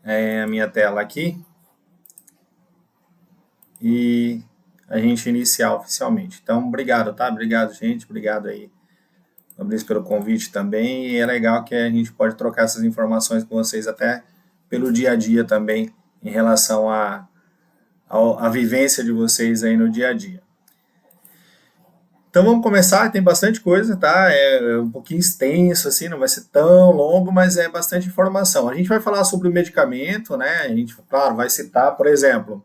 a minha tela aqui e a gente iniciar oficialmente. Então, obrigado, tá? Obrigado, gente. Obrigado aí, Fabrício, pelo convite também. E é legal que a gente pode trocar essas informações com vocês até pelo dia a dia também, em relação à vivência de vocês aí no dia a dia. Então vamos começar, tem bastante coisa, tá? É um pouquinho extenso, assim, não vai ser tão longo, mas é bastante informação. A gente vai falar sobre o medicamento, né? A gente, claro, vai citar, por exemplo,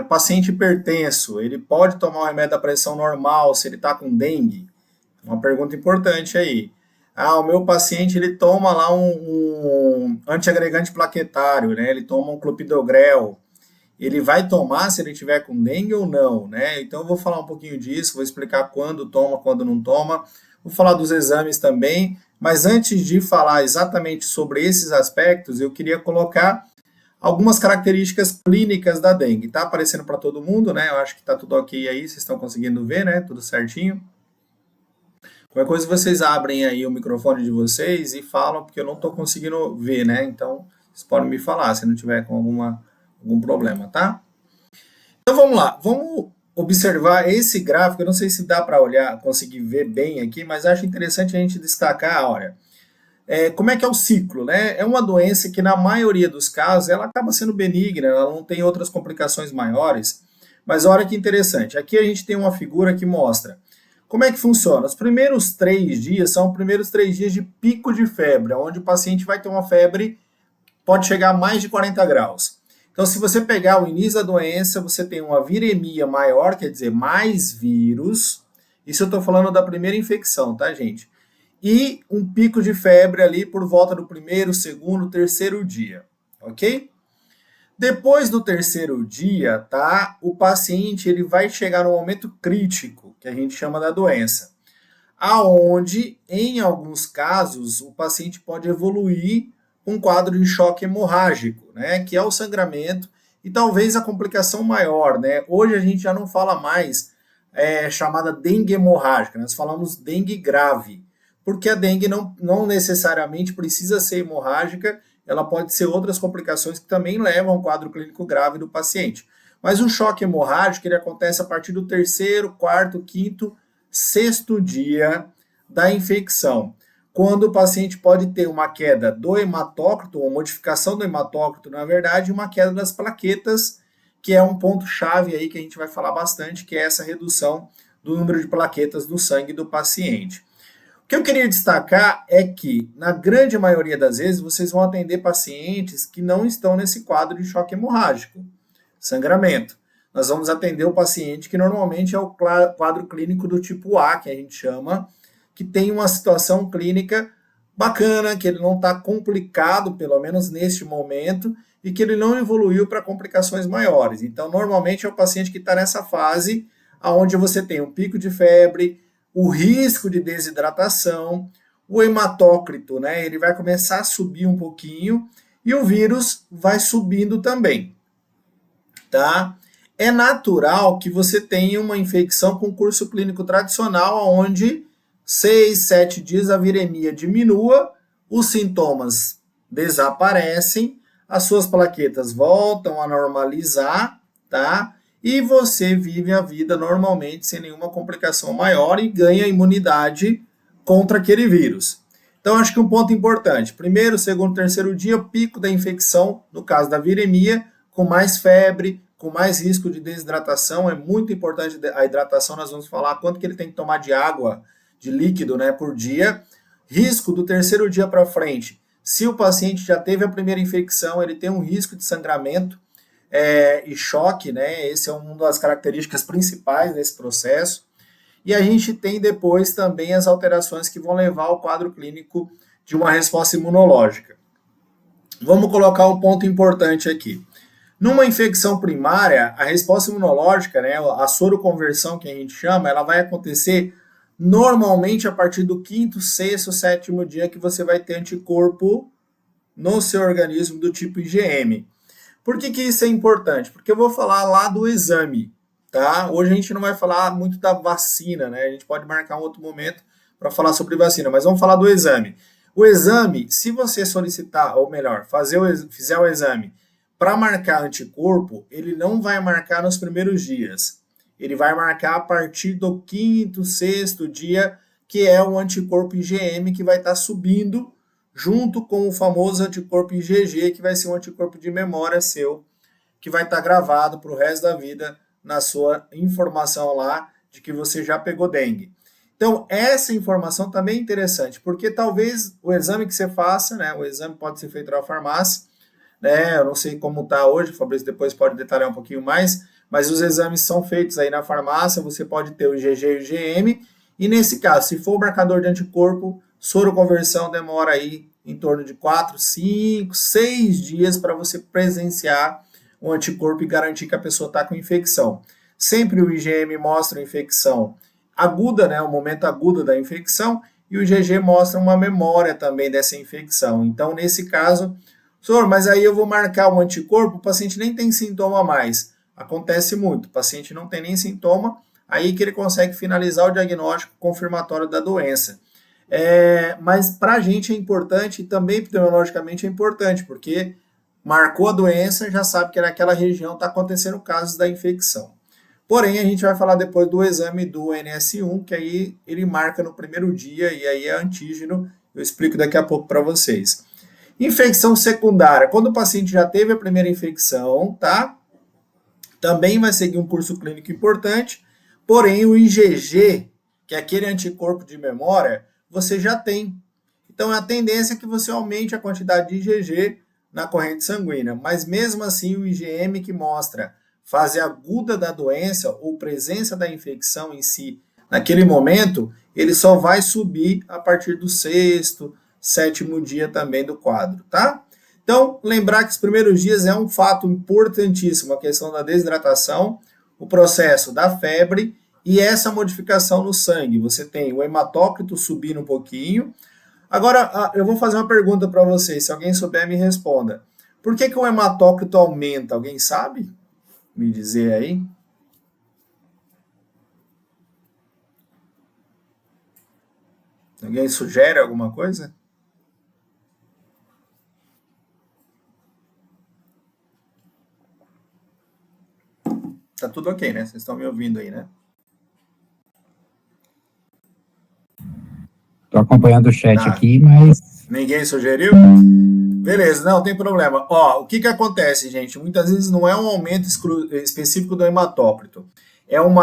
o paciente hipertenso, ele pode tomar o remédio da pressão normal se ele está com dengue? Uma pergunta importante aí. Ah, o meu paciente, ele toma lá um antiagregante plaquetário, né? Ele toma um clopidogrel. Ele vai tomar se ele tiver com dengue ou não, né? Então eu vou falar um pouquinho disso, vou explicar quando toma, quando não toma. Vou falar dos exames também, mas antes de falar exatamente sobre esses aspectos, eu queria colocar algumas características clínicas da dengue. Tá aparecendo para todo mundo, né? Eu acho que tá tudo ok aí, vocês estão conseguindo ver, né? Tudo certinho. Qualquer coisa vocês abrem aí o microfone de vocês e falam, porque eu não estou conseguindo ver, né? Então, vocês podem me falar se não tiver com algum problema, tá? Então vamos lá, vamos observar esse gráfico. Eu não sei se dá para olhar, conseguir ver bem aqui, mas acho interessante a gente destacar, olha, como é que é o ciclo, né? É uma doença que, na maioria dos casos, ela acaba sendo benigna, ela não tem outras complicações maiores. Mas olha que interessante, aqui a gente tem uma figura que mostra como é que funciona. Os primeiros 3 dias são os primeiros 3 dias de pico de febre, onde o paciente vai ter uma febre, pode chegar a mais de 40 graus. Então, se você pegar o início da doença, você tem uma viremia maior, quer dizer, mais vírus. Isso eu estou falando da primeira infecção, tá, gente? E um pico de febre ali por volta do primeiro, segundo, terceiro dia, ok? Depois do terceiro dia, tá? O paciente ele vai chegar no momento crítico, que a gente chama da doença, aonde, em alguns casos, o paciente pode evoluir um quadro de choque hemorrágico, né? Que é o sangramento e talvez a complicação maior, né? Hoje a gente já não fala mais chamada dengue hemorrágica, nós falamos dengue grave, porque a dengue não necessariamente precisa ser hemorrágica, ela pode ser outras complicações que também levam ao quadro clínico grave do paciente. Mas o choque hemorrágico ele acontece a partir do terceiro, quarto, quinto, sexto dia da infecção, quando o paciente pode ter uma queda do hematócrito, ou modificação do hematócrito, na verdade, uma queda das plaquetas, que é um ponto-chave aí que a gente vai falar bastante, que é essa redução do número de plaquetas do sangue do paciente. O que eu queria destacar é que, na grande maioria das vezes, vocês vão atender pacientes que não estão nesse quadro de choque hemorrágico, sangramento. Nós vamos atender o paciente que normalmente é o quadro clínico do tipo A, que a gente chama, que tem uma situação clínica bacana, que ele não está complicado, pelo menos neste momento, e que ele não evoluiu para complicações maiores. Então, normalmente é o paciente que está nessa fase, onde você tem um pico de febre, o risco de desidratação, o hematócrito, né? Ele vai começar a subir um pouquinho e o vírus vai subindo também, tá? É natural que você tenha uma infecção com curso clínico tradicional, onde 6, 7 dias a viremia diminua, os sintomas desaparecem, as suas plaquetas voltam a normalizar, tá? E você vive a vida normalmente sem nenhuma complicação maior e ganha imunidade contra aquele vírus. Então, acho que um ponto importante: primeiro, segundo, terceiro dia, pico da infecção, no caso da viremia, com mais febre, com mais risco de desidratação. É muito importante a hidratação, nós vamos falar quanto que ele tem que tomar de água, de líquido, né, por dia. Risco do terceiro dia para frente: se o paciente já teve a primeira infecção, ele tem um risco de sangramento e choque, né? Esse é uma das características principais desse processo. E a gente tem depois também as alterações que vão levar ao quadro clínico de uma resposta imunológica. Vamos colocar um ponto importante aqui. Numa infecção primária, a resposta imunológica, né, a soroconversão que a gente chama, ela vai acontecer normalmente a partir do quinto, sexto, sétimo dia que você vai ter anticorpo no seu organismo do tipo IgM. Por que isso é importante? Porque eu vou falar lá do exame, tá? Hoje a gente não vai falar muito da vacina, né? A gente pode marcar um outro momento para falar sobre vacina, mas vamos falar do exame. O exame, se você solicitar, ou melhor, fizer o exame para marcar anticorpo, ele não vai marcar nos primeiros dias. Ele vai marcar a partir do 5º, 6º dia, que é o anticorpo IgM, que vai estar subindo junto com o famoso anticorpo IgG, que vai ser um anticorpo de memória seu, que vai estar gravado para o resto da vida na sua informação lá de que você já pegou dengue. Então, essa informação também é interessante, porque talvez o exame que você faça, né, o exame pode ser feito na farmácia, né, eu não sei como está hoje, o Fabrício depois pode detalhar um pouquinho mais, mas os exames são feitos aí na farmácia, você pode ter o IgG e o IgM, e nesse caso, se for o marcador de anticorpo, soroconversão demora aí em torno de 4, 5, 6 dias para você presenciar o anticorpo e garantir que a pessoa está com infecção. Sempre o IgM mostra a infecção aguda, né, o momento agudo da infecção, e o IgG mostra uma memória também dessa infecção. Então, nesse caso, senhor, mas aí eu vou marcar o anticorpo, o paciente nem tem sintoma mais. Acontece muito, o paciente não tem nem sintoma, aí que ele consegue finalizar o diagnóstico confirmatório da doença. Mas para a gente é importante, e também epidemiologicamente é importante, porque marcou a doença, já sabe que naquela região está acontecendo casos da infecção. Porém, a gente vai falar depois do exame do NS1, que aí ele marca no primeiro dia, e aí é antígeno, eu explico daqui a pouco para vocês. Infecção secundária, quando o paciente já teve a primeira infecção, tá? Também vai seguir um curso clínico importante, porém o IgG, que é aquele anticorpo de memória, você já tem. Então, a tendência é que você aumente a quantidade de IgG na corrente sanguínea, mas mesmo assim o IgM que mostra fase aguda da doença ou presença da infecção em si, naquele momento, ele só vai subir a partir do 6º, 7º dia também do quadro, tá? Então, lembrar que os primeiros dias é um fato importantíssimo, a questão da desidratação, o processo da febre e essa modificação no sangue. Você tem o hematócrito subindo um pouquinho. Agora, eu vou fazer uma pergunta para vocês, se alguém souber, me responda. Por que o hematócrito aumenta? Alguém sabe me dizer aí? Alguém sugere alguma coisa? Tá tudo ok, né? Vocês estão me ouvindo aí, né? Estou acompanhando o chat aqui, mas... Ninguém sugeriu? Beleza, não tem problema. Ó, o que acontece, gente? Muitas vezes não é um aumento específico do hematócrito. É um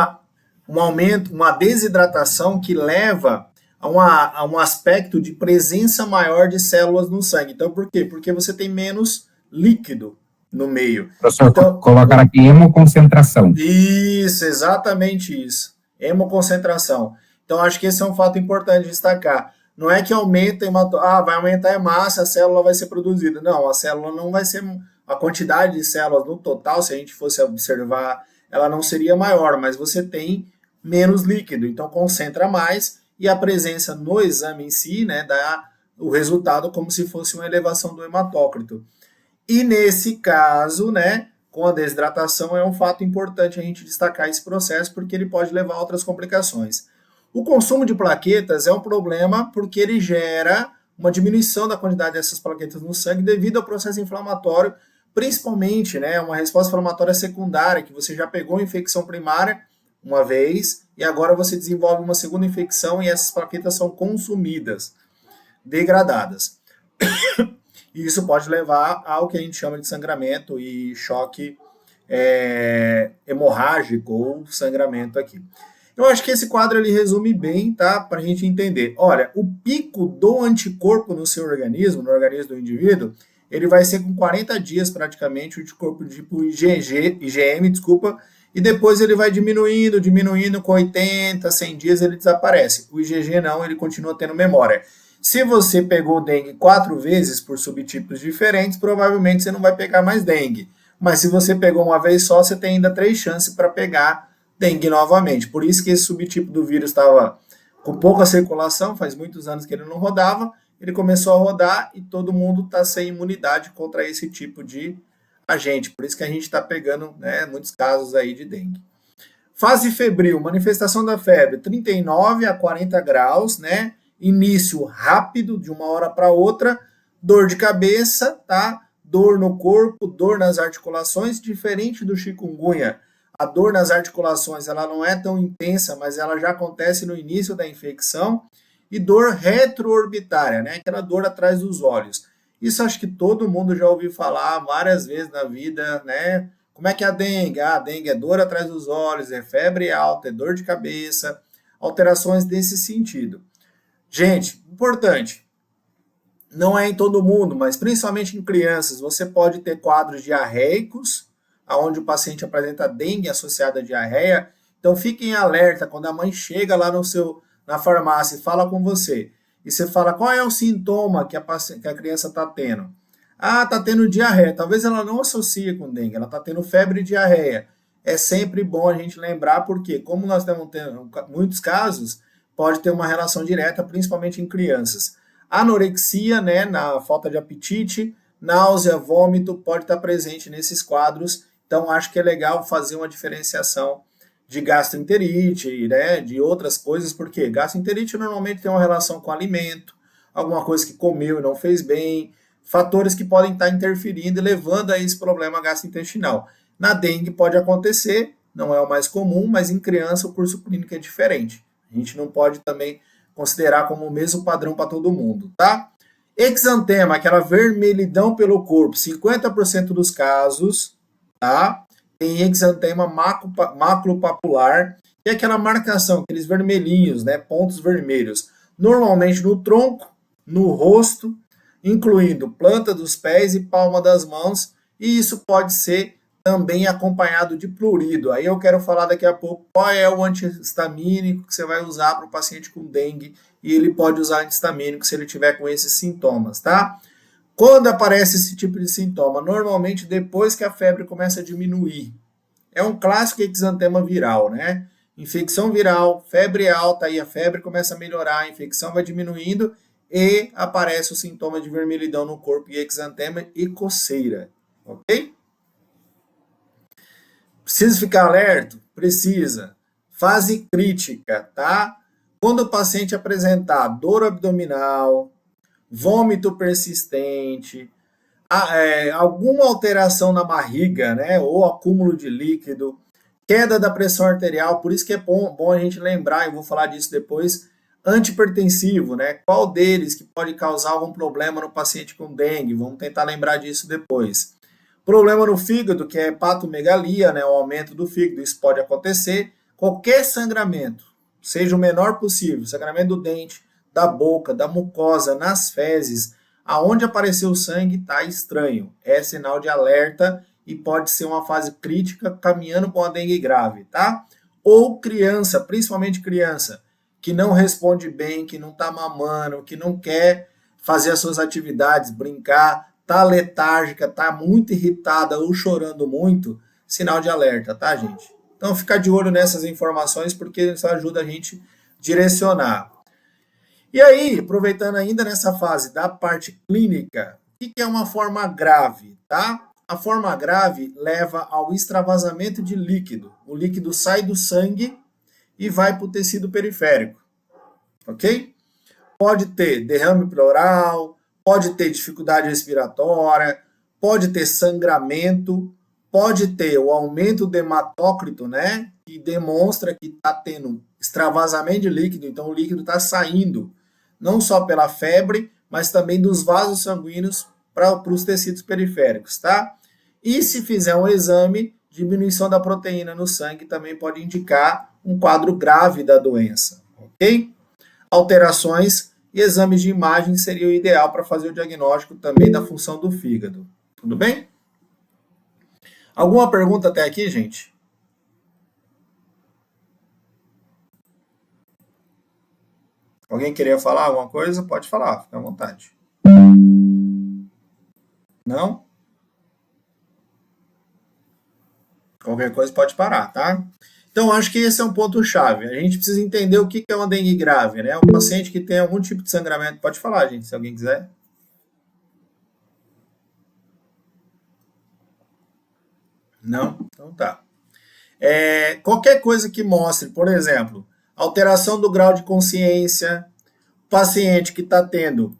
aumento, uma desidratação que leva a um aspecto de presença maior de células no sangue. Então, por quê? Porque você tem menos líquido no meio. Professor, então, colocar aqui hemoconcentração. Isso, exatamente isso. Hemoconcentração. Então, acho que esse é um fato importante de destacar. Não é que aumenta, vai aumentar a massa, a célula vai ser produzida. Não, a célula não vai ser... A quantidade de células no total, se a gente fosse observar, ela não seria maior, mas você tem menos líquido, então concentra mais, e a presença no exame em si, né, dá o resultado como se fosse uma elevação do hematócrito. E nesse caso, né, com a desidratação, é um fato importante a gente destacar esse processo, porque ele pode levar a outras complicações. O consumo de plaquetas é um problema porque ele gera uma diminuição da quantidade dessas plaquetas no sangue devido ao processo inflamatório, principalmente, né, uma resposta inflamatória secundária, que você já pegou a infecção primária uma vez e agora você desenvolve uma segunda infecção e essas plaquetas são consumidas, degradadas. E isso pode levar ao que a gente chama de sangramento e choque hemorrágico ou sangramento aqui. Eu acho que esse quadro ele resume bem, tá? Para a gente entender. Olha, o pico do anticorpo no seu organismo, no organismo do indivíduo, ele vai ser com 40 dias praticamente, o anticorpo tipo IgM, e depois ele vai diminuindo, com 80, 100 dias ele desaparece. O IgG não, ele continua tendo memória. Se você pegou dengue 4 vezes por subtipos diferentes, provavelmente você não vai pegar mais dengue. Mas se você pegou uma vez só, você tem ainda 3 chances para pegar dengue novamente. Por isso que esse subtipo do vírus estava com pouca circulação, faz muitos anos que ele não rodava, ele começou a rodar e todo mundo está sem imunidade contra esse tipo de agente. Por isso que a gente está pegando, né, muitos casos aí de dengue. Fase febril, manifestação da febre, 39 a 40 graus, né? início rápido, de uma hora para outra, dor de cabeça, tá? Dor no corpo, dor nas articulações, diferente do chikungunya. A dor nas articulações ela não é tão intensa, mas ela já acontece no início da infecção. E dor retroorbitária, né? Aquela dor atrás dos olhos. Isso acho que todo mundo já ouviu falar várias vezes na vida, né? Como é que é a dengue? Ah, a dengue é dor atrás dos olhos, é febre alta, é dor de cabeça, alterações desse sentido. Gente, importante, não é em todo mundo, mas principalmente em crianças, você pode ter quadros diarreicos, onde o paciente apresenta dengue associada à diarreia. Então fiquem alerta quando a mãe chega lá na farmácia e fala com você, e você fala qual é o sintoma que a criança está tendo. Ah, está tendo diarreia. Talvez ela não associe com dengue, ela está tendo febre e diarreia. É sempre bom a gente lembrar, porque como nós estamos tendo muitos casos, pode ter uma relação direta, principalmente em crianças. Anorexia, né, na falta de apetite, náusea, vômito, pode estar presente nesses quadros. Então, acho que é legal fazer uma diferenciação de gastroenterite, né, de outras coisas, porque gastroenterite normalmente tem uma relação com alimento, alguma coisa que comeu e não fez bem, fatores que podem estar interferindo e levando a esse problema gastrointestinal. Na dengue pode acontecer, não é o mais comum, mas em criança o curso clínico é diferente. A gente não pode também considerar como o mesmo padrão para todo mundo, tá? Exantema, aquela vermelhidão pelo corpo, 50% dos casos, tá? Tem exantema maculopapular, que é aquela marcação, aqueles vermelhinhos, né? Pontos vermelhos. Normalmente no tronco, no rosto, incluindo planta dos pés e palma das mãos, e isso pode ser também acompanhado de prurido. Aí eu quero falar daqui a pouco qual é o antihistamínico que você vai usar para o paciente com dengue, e ele pode usar antihistamínico se ele tiver com esses sintomas, tá? Quando aparece esse tipo de sintoma? Normalmente depois que a febre começa a diminuir. É um clássico exantema viral, né? Infecção viral, febre alta, aí a febre começa a melhorar, a infecção vai diminuindo e aparece o sintoma de vermelhidão no corpo e exantema e coceira, ok? Precisa ficar alerta? Precisa. Fase crítica, tá? Quando o paciente apresentar dor abdominal, vômito persistente, alguma alteração na barriga, né, ou acúmulo de líquido, queda da pressão arterial, por isso que é bom a gente lembrar, eu vou falar disso depois, antipertensivo, né, qual deles que pode causar algum problema no paciente com dengue, vamos tentar lembrar disso depois. Problema no fígado, que é hepatomegalia, né, o aumento do fígado, isso pode acontecer. Qualquer sangramento, seja o menor possível, sangramento do dente, da boca, da mucosa, nas fezes, aonde apareceu o sangue, está estranho. É sinal de alerta e pode ser uma fase crítica caminhando com a dengue grave, tá? Ou criança, principalmente criança, que não responde bem, que não está mamando, que não quer fazer as suas atividades, brincar, tá letárgica, tá muito irritada ou chorando muito, sinal de alerta, tá, gente? Então, ficar de olho nessas informações, porque isso ajuda a gente a direcionar. E aí, aproveitando ainda nessa fase da parte clínica, o que é uma forma grave, tá? A forma grave leva ao extravasamento de líquido. O líquido sai do sangue e vai para o tecido periférico, ok? Pode ter derrame pleural, pode ter dificuldade respiratória, pode ter sangramento, pode ter o aumento do hematócrito, né? Que demonstra que está tendo extravasamento de líquido, então o líquido está saindo, não só pela febre, mas também dos vasos sanguíneos para os tecidos periféricos, tá? E se fizer um exame, diminuição da proteína no sangue também pode indicar um quadro grave da doença, ok? Alterações e exames de imagem seria o ideal para fazer o diagnóstico também da função do fígado. Tudo bem? Alguma pergunta até aqui, gente? Alguém queria falar alguma coisa? Pode falar, fica à vontade. Não? Qualquer coisa pode parar, tá? Então, acho que esse é um ponto-chave. A gente precisa entender o que é uma dengue grave, né? Um paciente que tem algum tipo de sangramento. Pode falar, gente, se alguém quiser. Não? Então tá. Qualquer coisa que mostre, por exemplo, alteração do grau de consciência, paciente que está tendo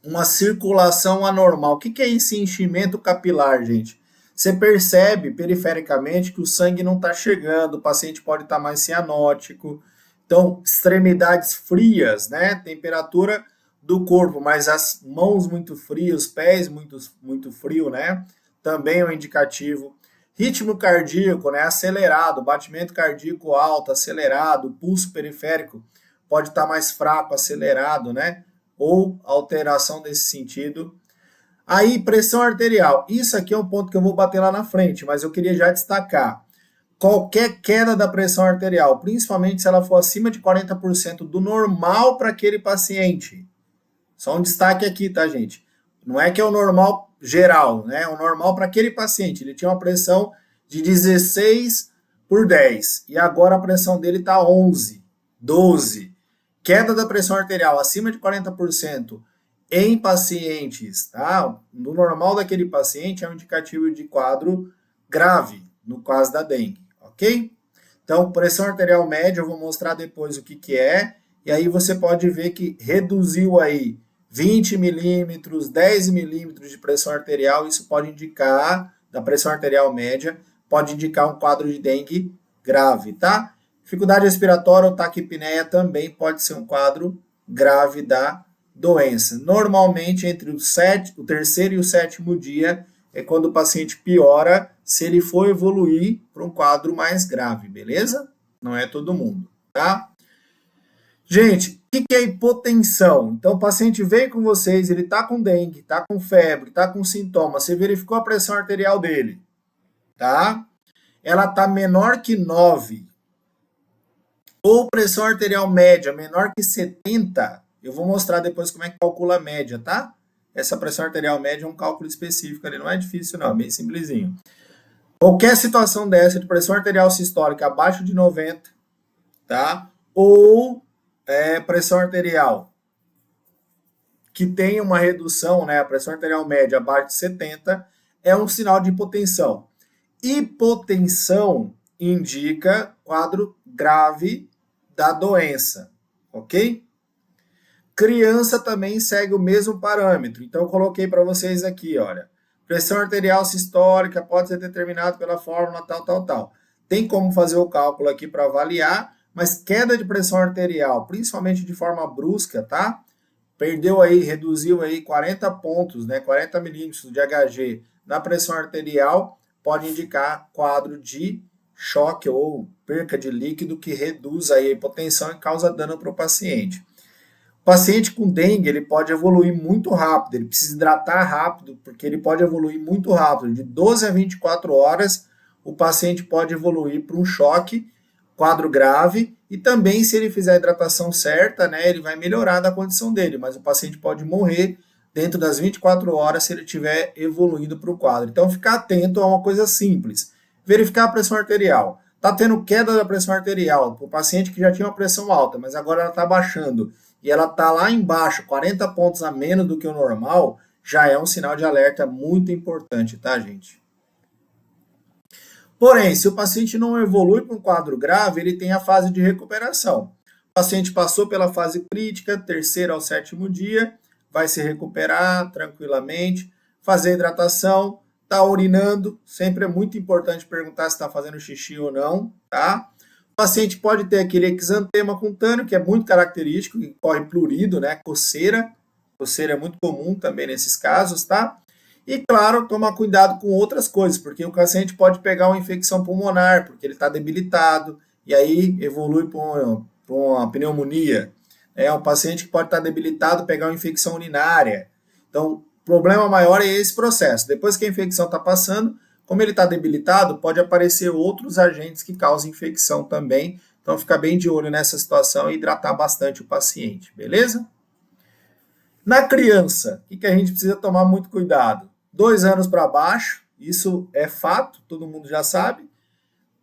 uma circulação anormal. O que é esse enchimento capilar, gente? Você percebe perifericamente que o sangue não está chegando, o paciente pode estar mais cianótico. Então, extremidades frias, né? Temperatura do corpo, mas as mãos muito frias, os pés muito frio, né? Também é um indicativo. Ritmo cardíaco, né? Acelerado, batimento cardíaco alto, acelerado, pulso periférico pode estar mais fraco, acelerado, né? Ou alteração desse sentido. Aí, pressão arterial. Isso aqui é um ponto que eu vou bater lá na frente, mas eu queria já destacar. Qualquer queda da pressão arterial, principalmente se ela for acima de 40% do normal para aquele paciente. Só um destaque aqui, tá, gente? Não é que é o normal geral, né? É o normal para aquele paciente. Ele tinha uma pressão de 16/10 e agora a pressão dele está 11, 12. Queda da pressão arterial acima de 40% em pacientes, tá? No normal daquele paciente é um indicativo de quadro grave, no caso da dengue, ok? Então, pressão arterial média, eu vou mostrar depois o que é, e aí você pode ver que reduziu aí 20 milímetros, 10 milímetros de pressão arterial, isso pode indicar, da pressão arterial média, pode indicar um quadro de dengue grave, tá? Dificuldade respiratória ou taquipneia também pode ser um quadro grave da doença. Normalmente, entre o terceiro e o sétimo dia é quando o paciente piora, se ele for evoluir para um quadro mais grave, beleza? Não é todo mundo, tá? Gente, o que é hipotensão? Então, o paciente veio com vocês, ele está com dengue, está com febre, está com sintomas, você verificou a pressão arterial dele, tá? Ela está menor que 9, ou pressão arterial média menor que 70, eu vou mostrar depois como é que calcula a média, tá? Essa pressão arterial média é um cálculo específico ali, não é difícil não, é bem simplesinho. Qualquer situação dessa de pressão arterial sistólica abaixo de 90, tá? Ou pressão arterial que tem uma redução, né? A pressão arterial média abaixo de 70 é um sinal de hipotensão. Hipotensão indica quadro grave da doença, ok? Criança também segue o mesmo parâmetro. Então, eu coloquei para vocês aqui, olha. Pressão arterial sistólica pode ser determinada pela fórmula tal. Tem como fazer o cálculo aqui para avaliar, mas queda de pressão arterial, principalmente de forma brusca, tá? Perdeu aí, reduziu aí 40 pontos, né? 40 milímetros de Hg na pressão arterial, pode indicar quadro de choque ou perca de líquido que reduz aí a hipotensão e causa dano para o paciente. O paciente com dengue, ele pode evoluir muito rápido, ele precisa hidratar rápido, porque ele pode evoluir muito rápido. De 12 a 24 horas, o paciente pode evoluir para um choque, quadro grave, e também se ele fizer a hidratação certa, né, ele vai melhorar da condição dele, mas o paciente pode morrer dentro das 24 horas se ele estiver evoluindo para o quadro. Então, ficar atento a uma coisa simples. Verificar a pressão arterial. Está tendo queda da pressão arterial, para o paciente que já tinha uma pressão alta, mas agora ela está baixando, e ela está lá embaixo, 40 pontos a menos do que o normal, já é um sinal de alerta muito importante, tá, gente? Porém, se o paciente não evolui para um quadro grave, ele tem a fase de recuperação. O paciente passou pela fase crítica, terceiro ao sétimo dia, vai se recuperar tranquilamente, fazer hidratação, está urinando, sempre é muito importante perguntar se está fazendo xixi ou não, tá? O paciente pode ter aquele exantema cutâneo, que é muito característico, que corre prurido, né? Coceira é muito comum também nesses casos, tá? E, claro, tomar cuidado com outras coisas, porque o paciente pode pegar uma infecção pulmonar, porque ele está debilitado, e aí evolui para uma pneumonia. O paciente que pode estar debilitado, pegar uma infecção urinária. Então, o problema maior é esse processo. Depois que a infecção está passando, como ele está debilitado, pode aparecer outros agentes que causam infecção também. Então, ficar bem de olho nessa situação e hidratar bastante o paciente, beleza? Na criança, o que a gente precisa tomar muito cuidado? 2 anos para baixo, isso é fato, todo mundo já sabe.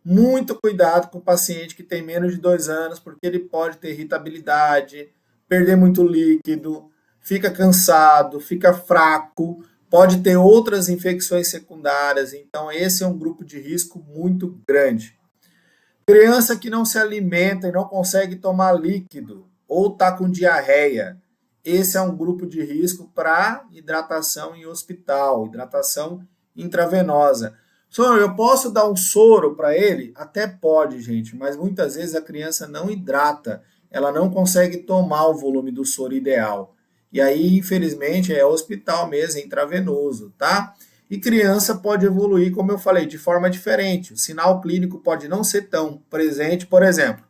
Muito cuidado com o paciente que tem menos de 2 anos, porque ele pode ter irritabilidade, perder muito líquido, fica cansado, fica fraco, pode ter outras infecções secundárias, então esse é um grupo de risco muito grande. Criança que não se alimenta e não consegue tomar líquido, ou está com diarreia. Esse é um grupo de risco para hidratação em hospital, hidratação intravenosa. Senhor, eu posso dar um soro para ele? Até pode, gente, mas muitas vezes a criança não hidrata, ela não consegue tomar o volume do soro ideal. E aí, infelizmente, é hospital mesmo, é intravenoso, tá? E criança pode evoluir, como eu falei, de forma diferente. O sinal clínico pode não ser tão presente, por exemplo,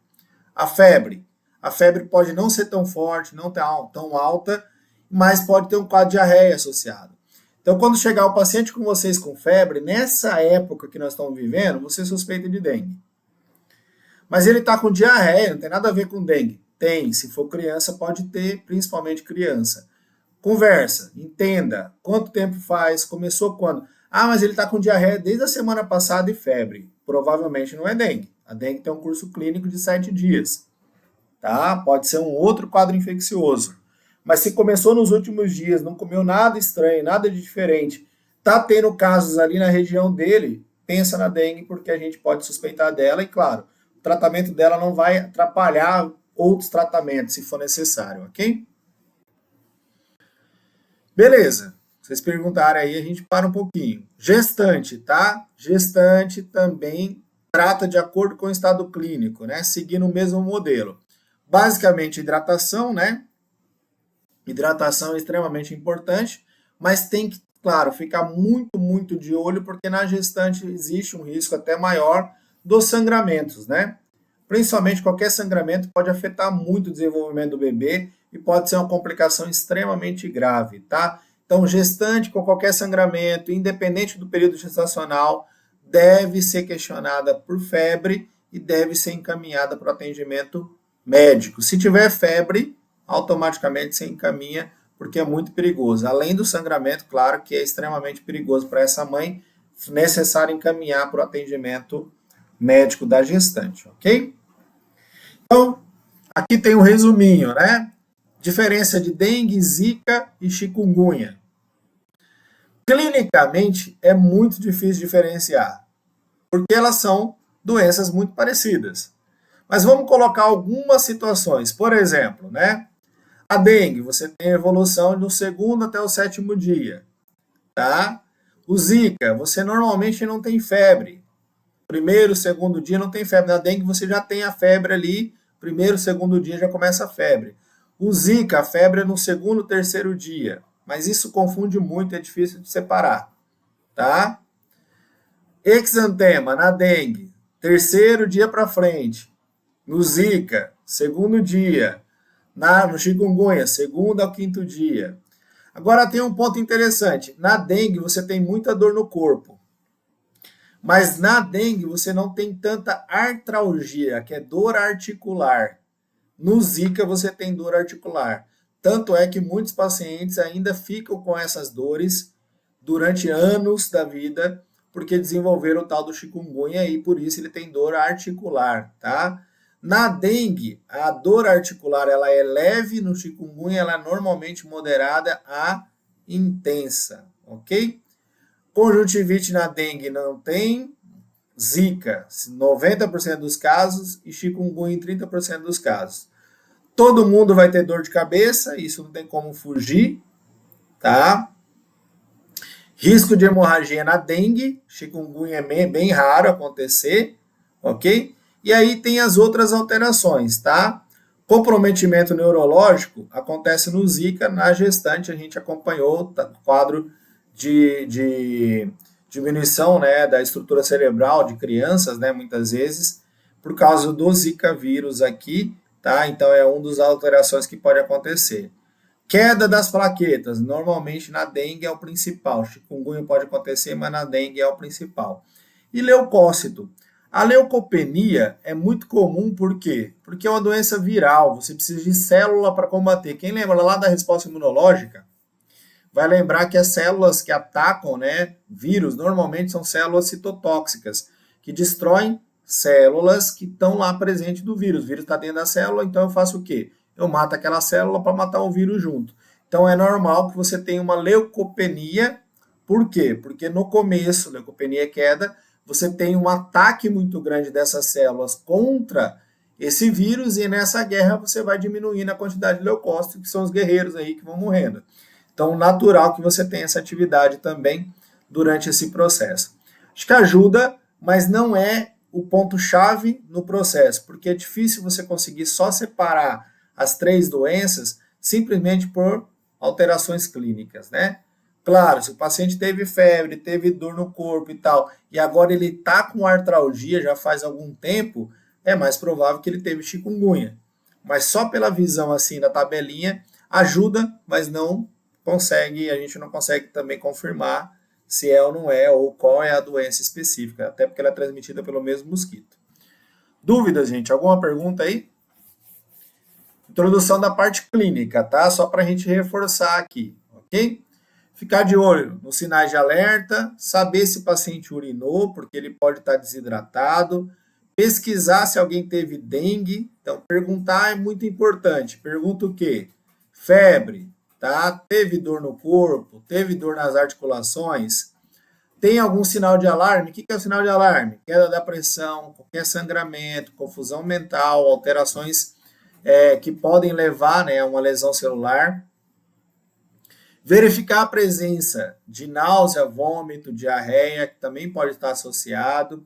a febre. A febre pode não ser tão forte, não tão alta, mas pode ter um quadro de diarreia associado. Então, quando chegar o paciente com vocês com febre, nessa época que nós estamos vivendo, você suspeita de dengue. Mas ele está com diarreia, não tem nada a ver com dengue. Tem, se for criança, pode ter, principalmente criança. Conversa, entenda, quanto tempo faz, começou quando? Ah, mas ele está com diarreia desde a semana passada e febre. Provavelmente não é dengue. A dengue tem um curso clínico de 7 dias. Tá? Pode ser um outro quadro infeccioso. Mas se começou nos últimos dias, não comeu nada estranho, nada de diferente, tá tendo casos ali na região dele, pensa na dengue, porque a gente pode suspeitar dela e, claro, o tratamento dela não vai atrapalhar outros tratamentos, se for necessário, ok? Beleza. Vocês perguntaram aí, a gente para um pouquinho. Gestante, tá? Gestante também trata de acordo com o estado clínico, né? Seguindo o mesmo modelo. Basicamente, hidratação, né? Hidratação é extremamente importante, mas tem que, claro, ficar muito de olho, porque na gestante existe um risco até maior dos sangramentos, né? Principalmente qualquer sangramento pode afetar muito o desenvolvimento do bebê e pode ser uma complicação extremamente grave, tá? Então, gestante com qualquer sangramento, independente do período gestacional, deve ser questionada por febre e deve ser encaminhada para o atendimento médico. Se tiver febre, automaticamente se encaminha, porque é muito perigoso. Além do sangramento, claro que é extremamente perigoso para essa mãe, necessário encaminhar para o atendimento médico da gestante, ok? Então, aqui tem um resuminho, né? Diferença de dengue, zika e chikungunya. Clinicamente, é muito difícil diferenciar, porque elas são doenças muito parecidas. Mas vamos colocar algumas situações. Por exemplo, né? A dengue, você tem evolução do 2º até o 7º dia, tá? O zika, você normalmente não tem febre. 1º, 2º dia não tem febre. Na dengue, você já tem a febre ali, 1º, 2º dia já começa a febre. O zika, a febre é no 2º, 3º dia. Mas isso confunde muito, é difícil de separar, tá? Exantema, na dengue, 3º dia para frente. No zika, 2º dia. No chikungunya, 2º ao 5º dia. Agora tem um ponto interessante. Na dengue você tem muita dor no corpo. Mas na dengue você não tem tanta artralgia, que é dor articular. No zika você tem dor articular. Tanto é que muitos pacientes ainda ficam com essas dores durante anos da vida, porque desenvolveram o tal do chikungunya e por isso ele tem dor articular, tá? Na dengue, a dor articular ela é leve, no chikungunya ela é normalmente moderada a intensa, ok? Conjuntivite na dengue não tem, zika 90% dos casos e chikungunya em 30% dos casos. Todo mundo vai ter dor de cabeça, isso não tem como fugir, tá? Risco de hemorragia na dengue, chikungunya é bem raro acontecer, ok? E aí tem as outras alterações, tá? Comprometimento neurológico acontece no zika, na gestante a gente acompanhou o quadro de diminuição, né, da estrutura cerebral de crianças, né, muitas vezes, por causa do zika vírus aqui, tá? Então é uma das alterações que pode acontecer. Queda das plaquetas, normalmente na dengue é o principal, chikungunya pode acontecer, mas na dengue é o principal. E leucócito. A leucopenia é muito comum, por quê? Porque é uma doença viral, você precisa de célula para combater. Quem lembra lá da resposta imunológica, vai lembrar que as células que atacam, né, vírus, normalmente são células citotóxicas, que destroem células que estão lá presentes do vírus. O vírus está dentro da célula, então eu faço o quê? Eu mato aquela célula para matar o vírus junto. Então é normal que você tenha uma leucopenia. Por quê? Porque no começo, leucopenia é queda, você tem um ataque muito grande dessas células contra esse vírus, e nessa guerra você vai diminuindo a quantidade de leucócitos, que são os guerreiros aí que vão morrendo. Então, natural que você tenha essa atividade também durante esse processo. Acho que ajuda, mas não é o ponto-chave no processo, porque é difícil você conseguir só separar as 3 doenças simplesmente por alterações clínicas, né? Claro, se o paciente teve febre, teve dor no corpo e tal, e agora ele está com artralgia já faz algum tempo, é mais provável que ele teve chikungunya. Mas só pela visão assim da tabelinha ajuda, mas não consegue, a gente não consegue também confirmar se é ou não é, ou qual é a doença específica, até porque ela é transmitida pelo mesmo mosquito. Dúvidas, gente? Alguma pergunta aí? Introdução da parte clínica, tá? Só para a gente reforçar aqui, ok? Ficar de olho nos sinais de alerta, saber se o paciente urinou, porque ele pode estar desidratado, pesquisar se alguém teve dengue. Então, perguntar é muito importante. Pergunta o quê? Febre, tá? Teve dor no corpo? Teve dor nas articulações? Tem algum sinal de alarme? O que é o sinal de alarme? Queda da pressão, qualquer sangramento, confusão mental, alterações que podem levar, né, a uma lesão celular. Verificar a presença de náusea, vômito, diarreia, que também pode estar associado.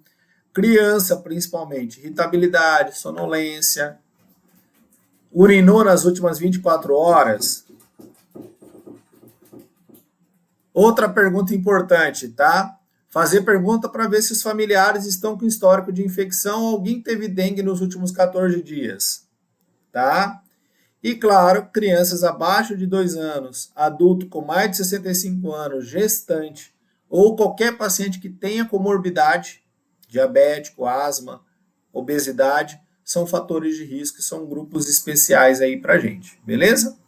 Criança, principalmente, irritabilidade, sonolência. Urinou nas últimas 24 horas. Outra pergunta importante, tá? Fazer pergunta para ver se os familiares estão com histórico de infecção ou alguém teve dengue nos últimos 14 dias, tá? E, claro, crianças abaixo de 2 anos, adulto com mais de 65 anos, gestante, ou qualquer paciente que tenha comorbidade, diabético, asma, obesidade, são fatores de risco, são grupos especiais aí pra gente, beleza?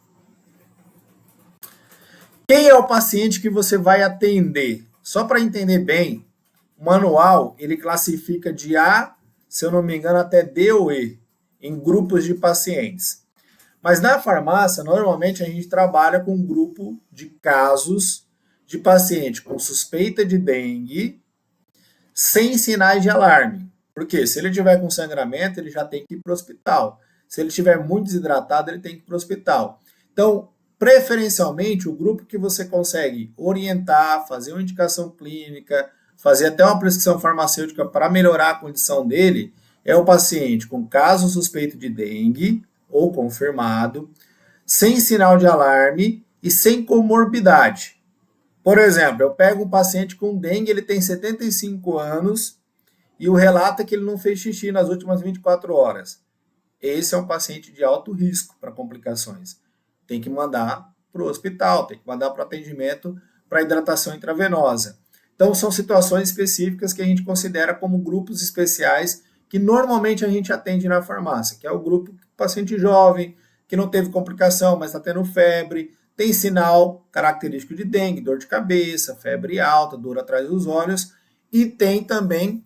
Quem é o paciente que você vai atender? Só para entender bem, o manual, ele classifica de A, se eu não me engano, até D ou E, em grupos de pacientes. Mas na farmácia, normalmente a gente trabalha com um grupo de casos de paciente com suspeita de dengue, sem sinais de alarme. Porque se ele tiver com sangramento, ele já tem que ir para o hospital. Se ele estiver muito desidratado, ele tem que ir para o hospital. Então, preferencialmente, o grupo que você consegue orientar, fazer uma indicação clínica, fazer até uma prescrição farmacêutica para melhorar a condição dele, é o paciente com caso suspeito de dengue, ou confirmado, sem sinal de alarme e sem comorbidade. Por exemplo, eu pego um paciente com dengue, ele tem 75 anos e o relato é que ele não fez xixi nas últimas 24 horas. Esse é um paciente de alto risco para complicações. Tem que mandar para o hospital, tem que mandar para o atendimento para hidratação intravenosa. Então, são situações específicas que a gente considera como grupos especiais que normalmente a gente atende na farmácia, que é o grupo paciente jovem, que não teve complicação, mas está tendo febre, tem sinal característico de dengue, dor de cabeça, febre alta, dor atrás dos olhos, e tem também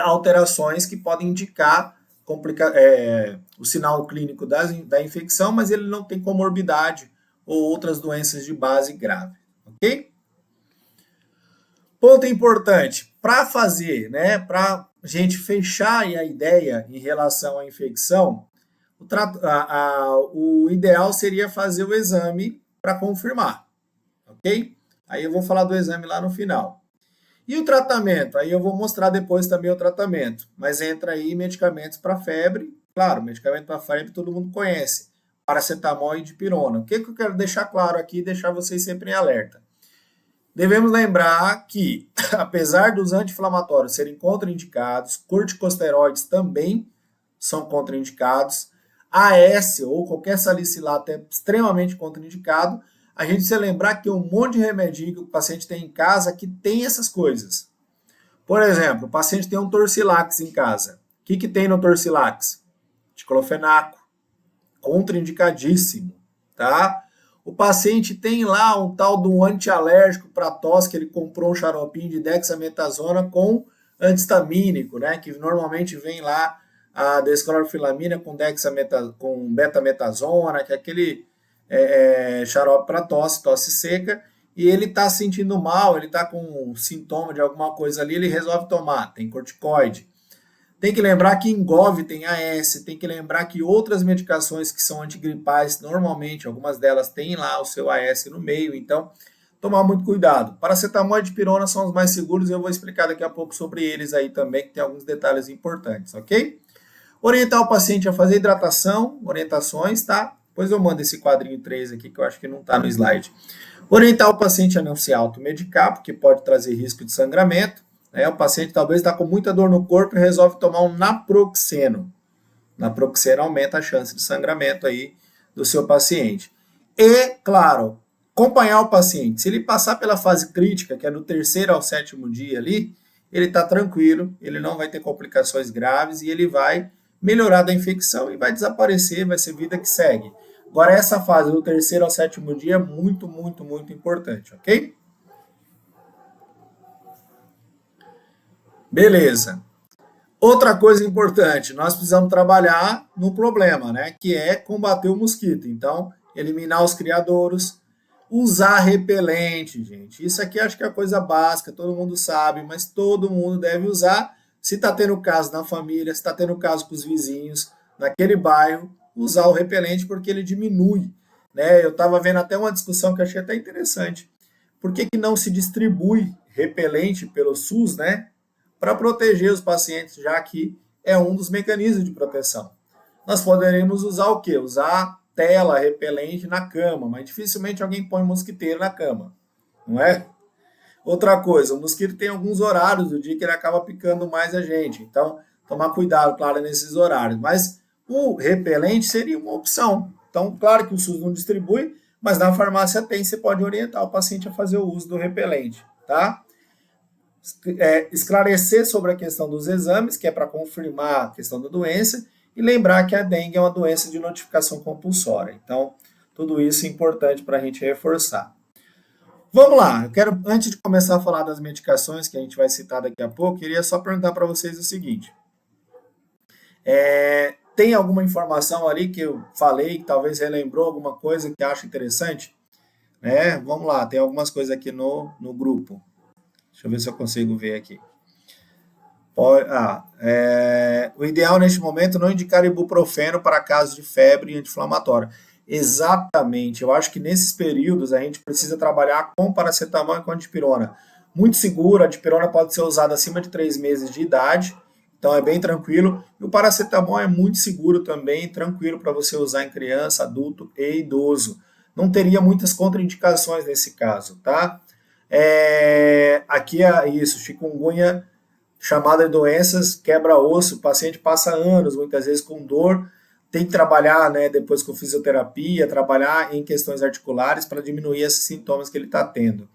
alterações que podem indicar o sinal clínico da infecção, mas ele não tem comorbidade ou outras doenças de base grave, ok? Ponto importante, para fazer, né, para a gente fechar a ideia em relação à infecção, o ideal seria fazer o exame para confirmar, ok? Aí eu vou falar do exame lá no final. E o tratamento? Aí eu vou mostrar depois também o tratamento, mas entra aí medicamentos para febre, claro, medicamento para febre todo mundo conhece, paracetamol e dipirona. O que eu quero deixar claro aqui e deixar vocês sempre em alerta? Devemos lembrar que, apesar dos anti-inflamatórios serem contraindicados, corticosteroides também são contraindicados, AS ou qualquer salicilato é extremamente contraindicado. A gente precisa lembrar que tem um monte de remedinho que o paciente tem em casa que tem essas coisas. Por exemplo, o paciente tem um Torcilax em casa. O que tem no Torcilax? Diclofenaco, contraindicadíssimo, tá? O paciente tem lá um tal de um antialérgico para tosse, que ele comprou um xaropinho de dexametasona com antihistamínico, né? Que normalmente vem lá a desclorfilamina com betametasona, que é aquele xarope para tosse seca, e ele está sentindo mal, ele está com sintoma de alguma coisa ali, ele resolve tomar, tem corticoide. Tem que lembrar que Engov tem AS, tem que lembrar que outras medicações que são antigripais, normalmente, algumas delas têm lá o seu AS no meio, então tomar muito cuidado. Paracetamol e dipirona são os mais seguros e eu vou explicar daqui a pouco sobre eles aí também, que tem alguns detalhes importantes, ok? Orientar o paciente a fazer hidratação, orientações, tá? Depois eu mando esse quadrinho 3 aqui, que eu acho que não está no slide. Orientar o paciente a não se automedicar, porque pode trazer risco de sangramento. Né? O paciente talvez está com muita dor no corpo e resolve tomar um naproxeno. Naproxeno aumenta a chance de sangramento aí do seu paciente. E, claro, acompanhar o paciente. Se ele passar pela fase crítica, que é do 3º ao 7º dia ali, ele está tranquilo, ele não vai ter complicações graves e ele vai melhorar da infecção e vai desaparecer, vai ser vida que segue. Agora, essa fase do 3º ao 7º dia é muito, muito, muito importante, ok? Beleza. Outra coisa importante, nós precisamos trabalhar no problema, né? Que é combater o mosquito. Então, eliminar os criadouros, usar repelente, gente. Isso aqui acho que é a coisa básica, todo mundo sabe, mas todo mundo deve usar. Se está tendo caso na família, se está tendo caso com os vizinhos, naquele bairro, usar o repelente porque ele diminui. Né? Eu estava vendo até uma discussão que eu achei até interessante. Por que não se distribui repelente pelo SUS, né? Para proteger os pacientes, já que é um dos mecanismos de proteção. Nós poderíamos usar o quê? Usar tela repelente na cama, mas dificilmente alguém põe mosquiteiro na cama, não é? Outra coisa, o mosquito tem alguns horários do dia que ele acaba picando mais a gente, então tomar cuidado, claro, nesses horários, mas o repelente seria uma opção. Então, claro que o SUS não distribui, mas na farmácia tem, você pode orientar o paciente a fazer o uso do repelente, tá? Esclarecer sobre a questão dos exames, que é para confirmar a questão da doença, e lembrar que a dengue é uma doença de notificação compulsória. Então, tudo isso é importante para a gente reforçar. Vamos lá, eu quero, antes de começar a falar das medicações, que a gente vai citar daqui a pouco, queria só perguntar para vocês o seguinte. Tem alguma informação ali que eu falei, que talvez relembrou alguma coisa que acha interessante? Vamos lá, tem algumas coisas aqui no grupo. Deixa eu ver se eu consigo ver aqui. O ideal neste momento é não indicar ibuprofeno para casos de febre anti-inflamatória. Exatamente, eu acho que nesses períodos a gente precisa trabalhar com paracetamol e com dipirona. Muito seguro, a dipirona pode ser usada acima de 3 meses de idade, então é bem tranquilo. E o paracetamol é muito seguro também, tranquilo para você usar em criança, adulto e idoso. Não teria muitas contraindicações nesse caso, tá? Aqui é isso, chikungunya, chamada de doenças quebra-osso, o paciente passa anos, muitas vezes com dor, tem que trabalhar, né, depois com fisioterapia, trabalhar em questões articulares para diminuir esses sintomas que ele está tendo.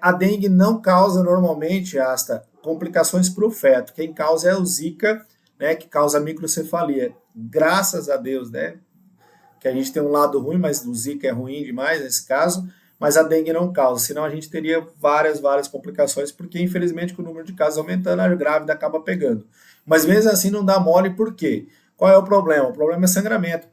A dengue não causa normalmente, Asta, complicações para o feto, quem causa é o Zika, né, que causa microcefalia. Graças a Deus, né, que a gente tem um lado ruim, mas o Zika é ruim demais nesse caso, mas a dengue não causa, senão a gente teria várias complicações, porque infelizmente com o número de casos aumentando, a grávida acaba pegando. Mas mesmo assim não dá mole, por quê? Qual é o problema? O problema é sangramento.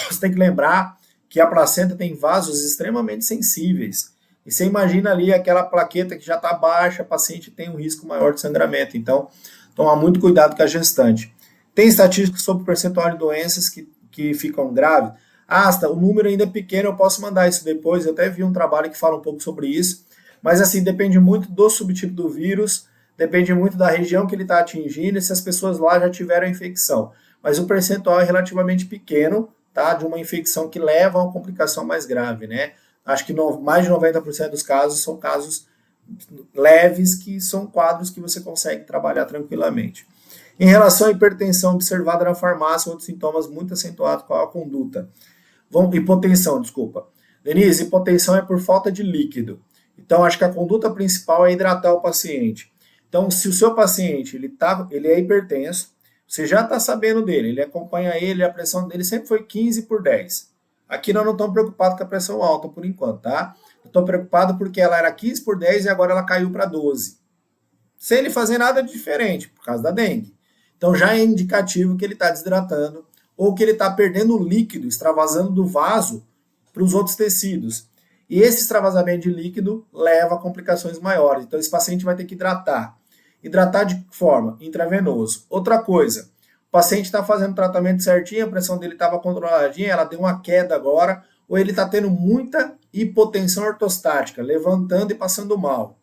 Você tem que lembrar que a placenta tem vasos extremamente sensíveis. E você imagina ali aquela plaqueta que já está baixa, a paciente tem um risco maior de sangramento. Então, tomar muito cuidado com a gestante. Tem estatísticas sobre o percentual de doenças que ficam graves. Asta, o número ainda é pequeno, eu posso mandar isso depois, eu até vi um trabalho que fala um pouco sobre isso, mas assim, depende muito do subtipo do vírus, depende muito da região que ele está atingindo e se as pessoas lá já tiveram infecção. Mas o percentual é relativamente pequeno, tá, de uma infecção que leva a uma complicação mais grave, né? Acho que mais de 90% dos casos são casos leves, que são quadros que você consegue trabalhar tranquilamente. Em relação à hipertensão observada na farmácia, outros sintomas muito acentuados com a conduta. Hipotensão, desculpa. Denise, hipotensão é por falta de líquido. Então, acho que a conduta principal é hidratar o paciente. Então, se o seu paciente ele é hipertenso, você já está sabendo dele, ele acompanha ele, a pressão dele sempre foi 15/10. Aqui nós não estamos preocupados com a pressão alta por enquanto, tá? Eu estou preocupado porque ela era 15/10 e agora ela caiu para 12. Sem ele fazer nada de diferente, por causa da dengue. Então já é indicativo que ele está desidratando ou que ele está perdendo líquido, extravasando do vaso para os outros tecidos. E esse extravasamento de líquido leva a complicações maiores. Então esse paciente vai ter que hidratar. Hidratar de que forma? Intravenoso. Outra coisa, o paciente está fazendo o tratamento certinho, a pressão dele estava controladinha, ela deu uma queda agora, ou ele está tendo muita hipotensão ortostática, levantando e passando mal.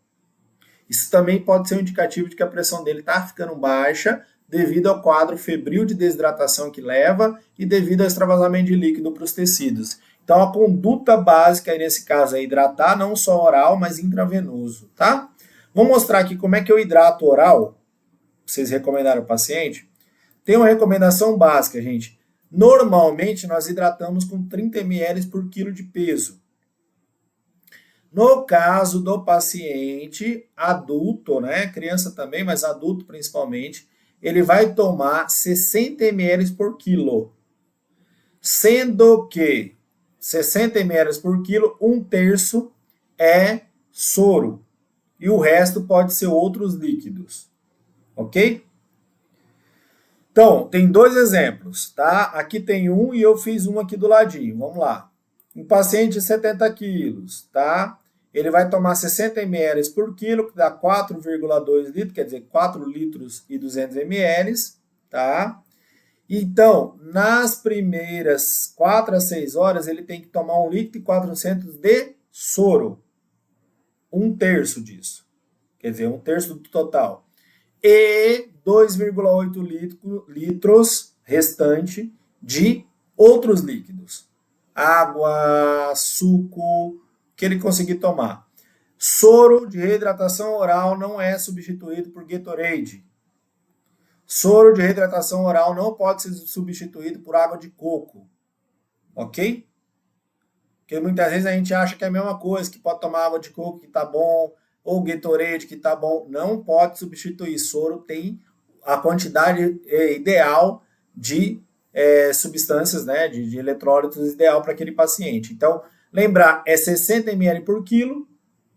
Isso também pode ser um indicativo de que a pressão dele está ficando baixa devido ao quadro febril de desidratação que leva e devido ao extravasamento de líquido para os tecidos. Então, a conduta básica aí nesse caso é hidratar não só oral, mas intravenoso, tá? Vou mostrar aqui como é que eu hidrato oral. Vocês recomendaram o paciente? Tem uma recomendação básica, gente. Normalmente, nós hidratamos com 30 ml por quilo de peso. No caso do paciente adulto, né, criança também, mas adulto principalmente, ele vai tomar 60 ml por quilo. Sendo que 60 ml por quilo, 1/3 é soro. E o resto pode ser outros líquidos. Ok? Então, tem 2 exemplos, tá? Aqui tem um e eu fiz um aqui do ladinho. Vamos lá. Um paciente de 70 quilos, tá? Ele vai tomar 60 ml por quilo, que dá 4,2 litros, quer dizer, 4 litros e 200 ml, tá? Então, nas primeiras 4 a 6 horas, ele tem que tomar 1 litro e 400 de soro. 1/3 disso. Quer dizer, 1/3 do total. E 2,8 litros restante de outros líquidos. Água, suco, que ele conseguir tomar. Soro de reidratação oral não é substituído por Gatorade. Soro de reidratação oral não pode ser substituído por água de coco. Ok? Porque muitas vezes a gente acha que é a mesma coisa, que pode tomar água de coco que tá bom, ou Gatorade que tá bom. Não pode substituir. Soro tem a quantidade ideal de substâncias, né, de eletrólitos ideal para aquele paciente. Então, lembrar, é 60 ml por quilo,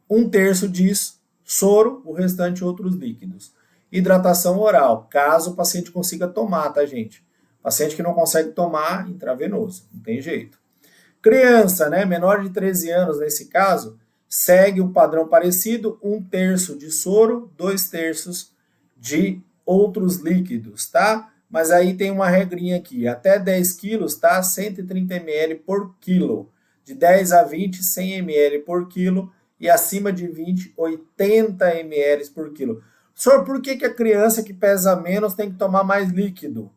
1/3 disso, soro, o restante outros líquidos. Hidratação oral, caso o paciente consiga tomar, tá, gente? Paciente que não consegue tomar, intravenoso, não tem jeito. Criança, né, menor de 13 anos nesse caso, segue um padrão parecido, 1/3 de soro, 2/3 de outros líquidos, tá? Mas aí tem uma regrinha aqui, até 10 quilos, tá? 130 ml por quilo. De 10 a 20, 100 ml por quilo. E acima de 20, 80 ml por quilo. Senhor, por que a criança que pesa menos tem que tomar mais líquido?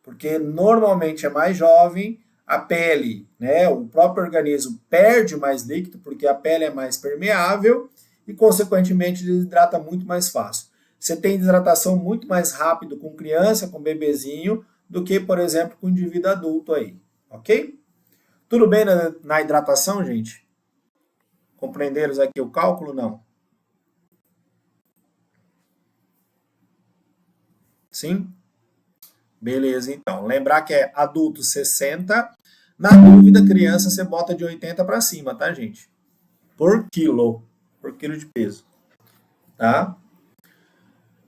Porque normalmente é mais jovem, a pele, né, o próprio organismo perde mais líquido, porque a pele é mais permeável e, consequentemente, desidrata muito mais fácil. Você tem desidratação muito mais rápido com criança, com bebezinho, do que, por exemplo, com indivíduo adulto aí, ok? Tudo bem na hidratação, gente? Compreenderam aqui o cálculo? Não? Sim? Beleza, então. Lembrar que é adulto 60. Na dúvida, criança, você bota de 80 para cima, tá, gente? Por quilo de peso. Tá?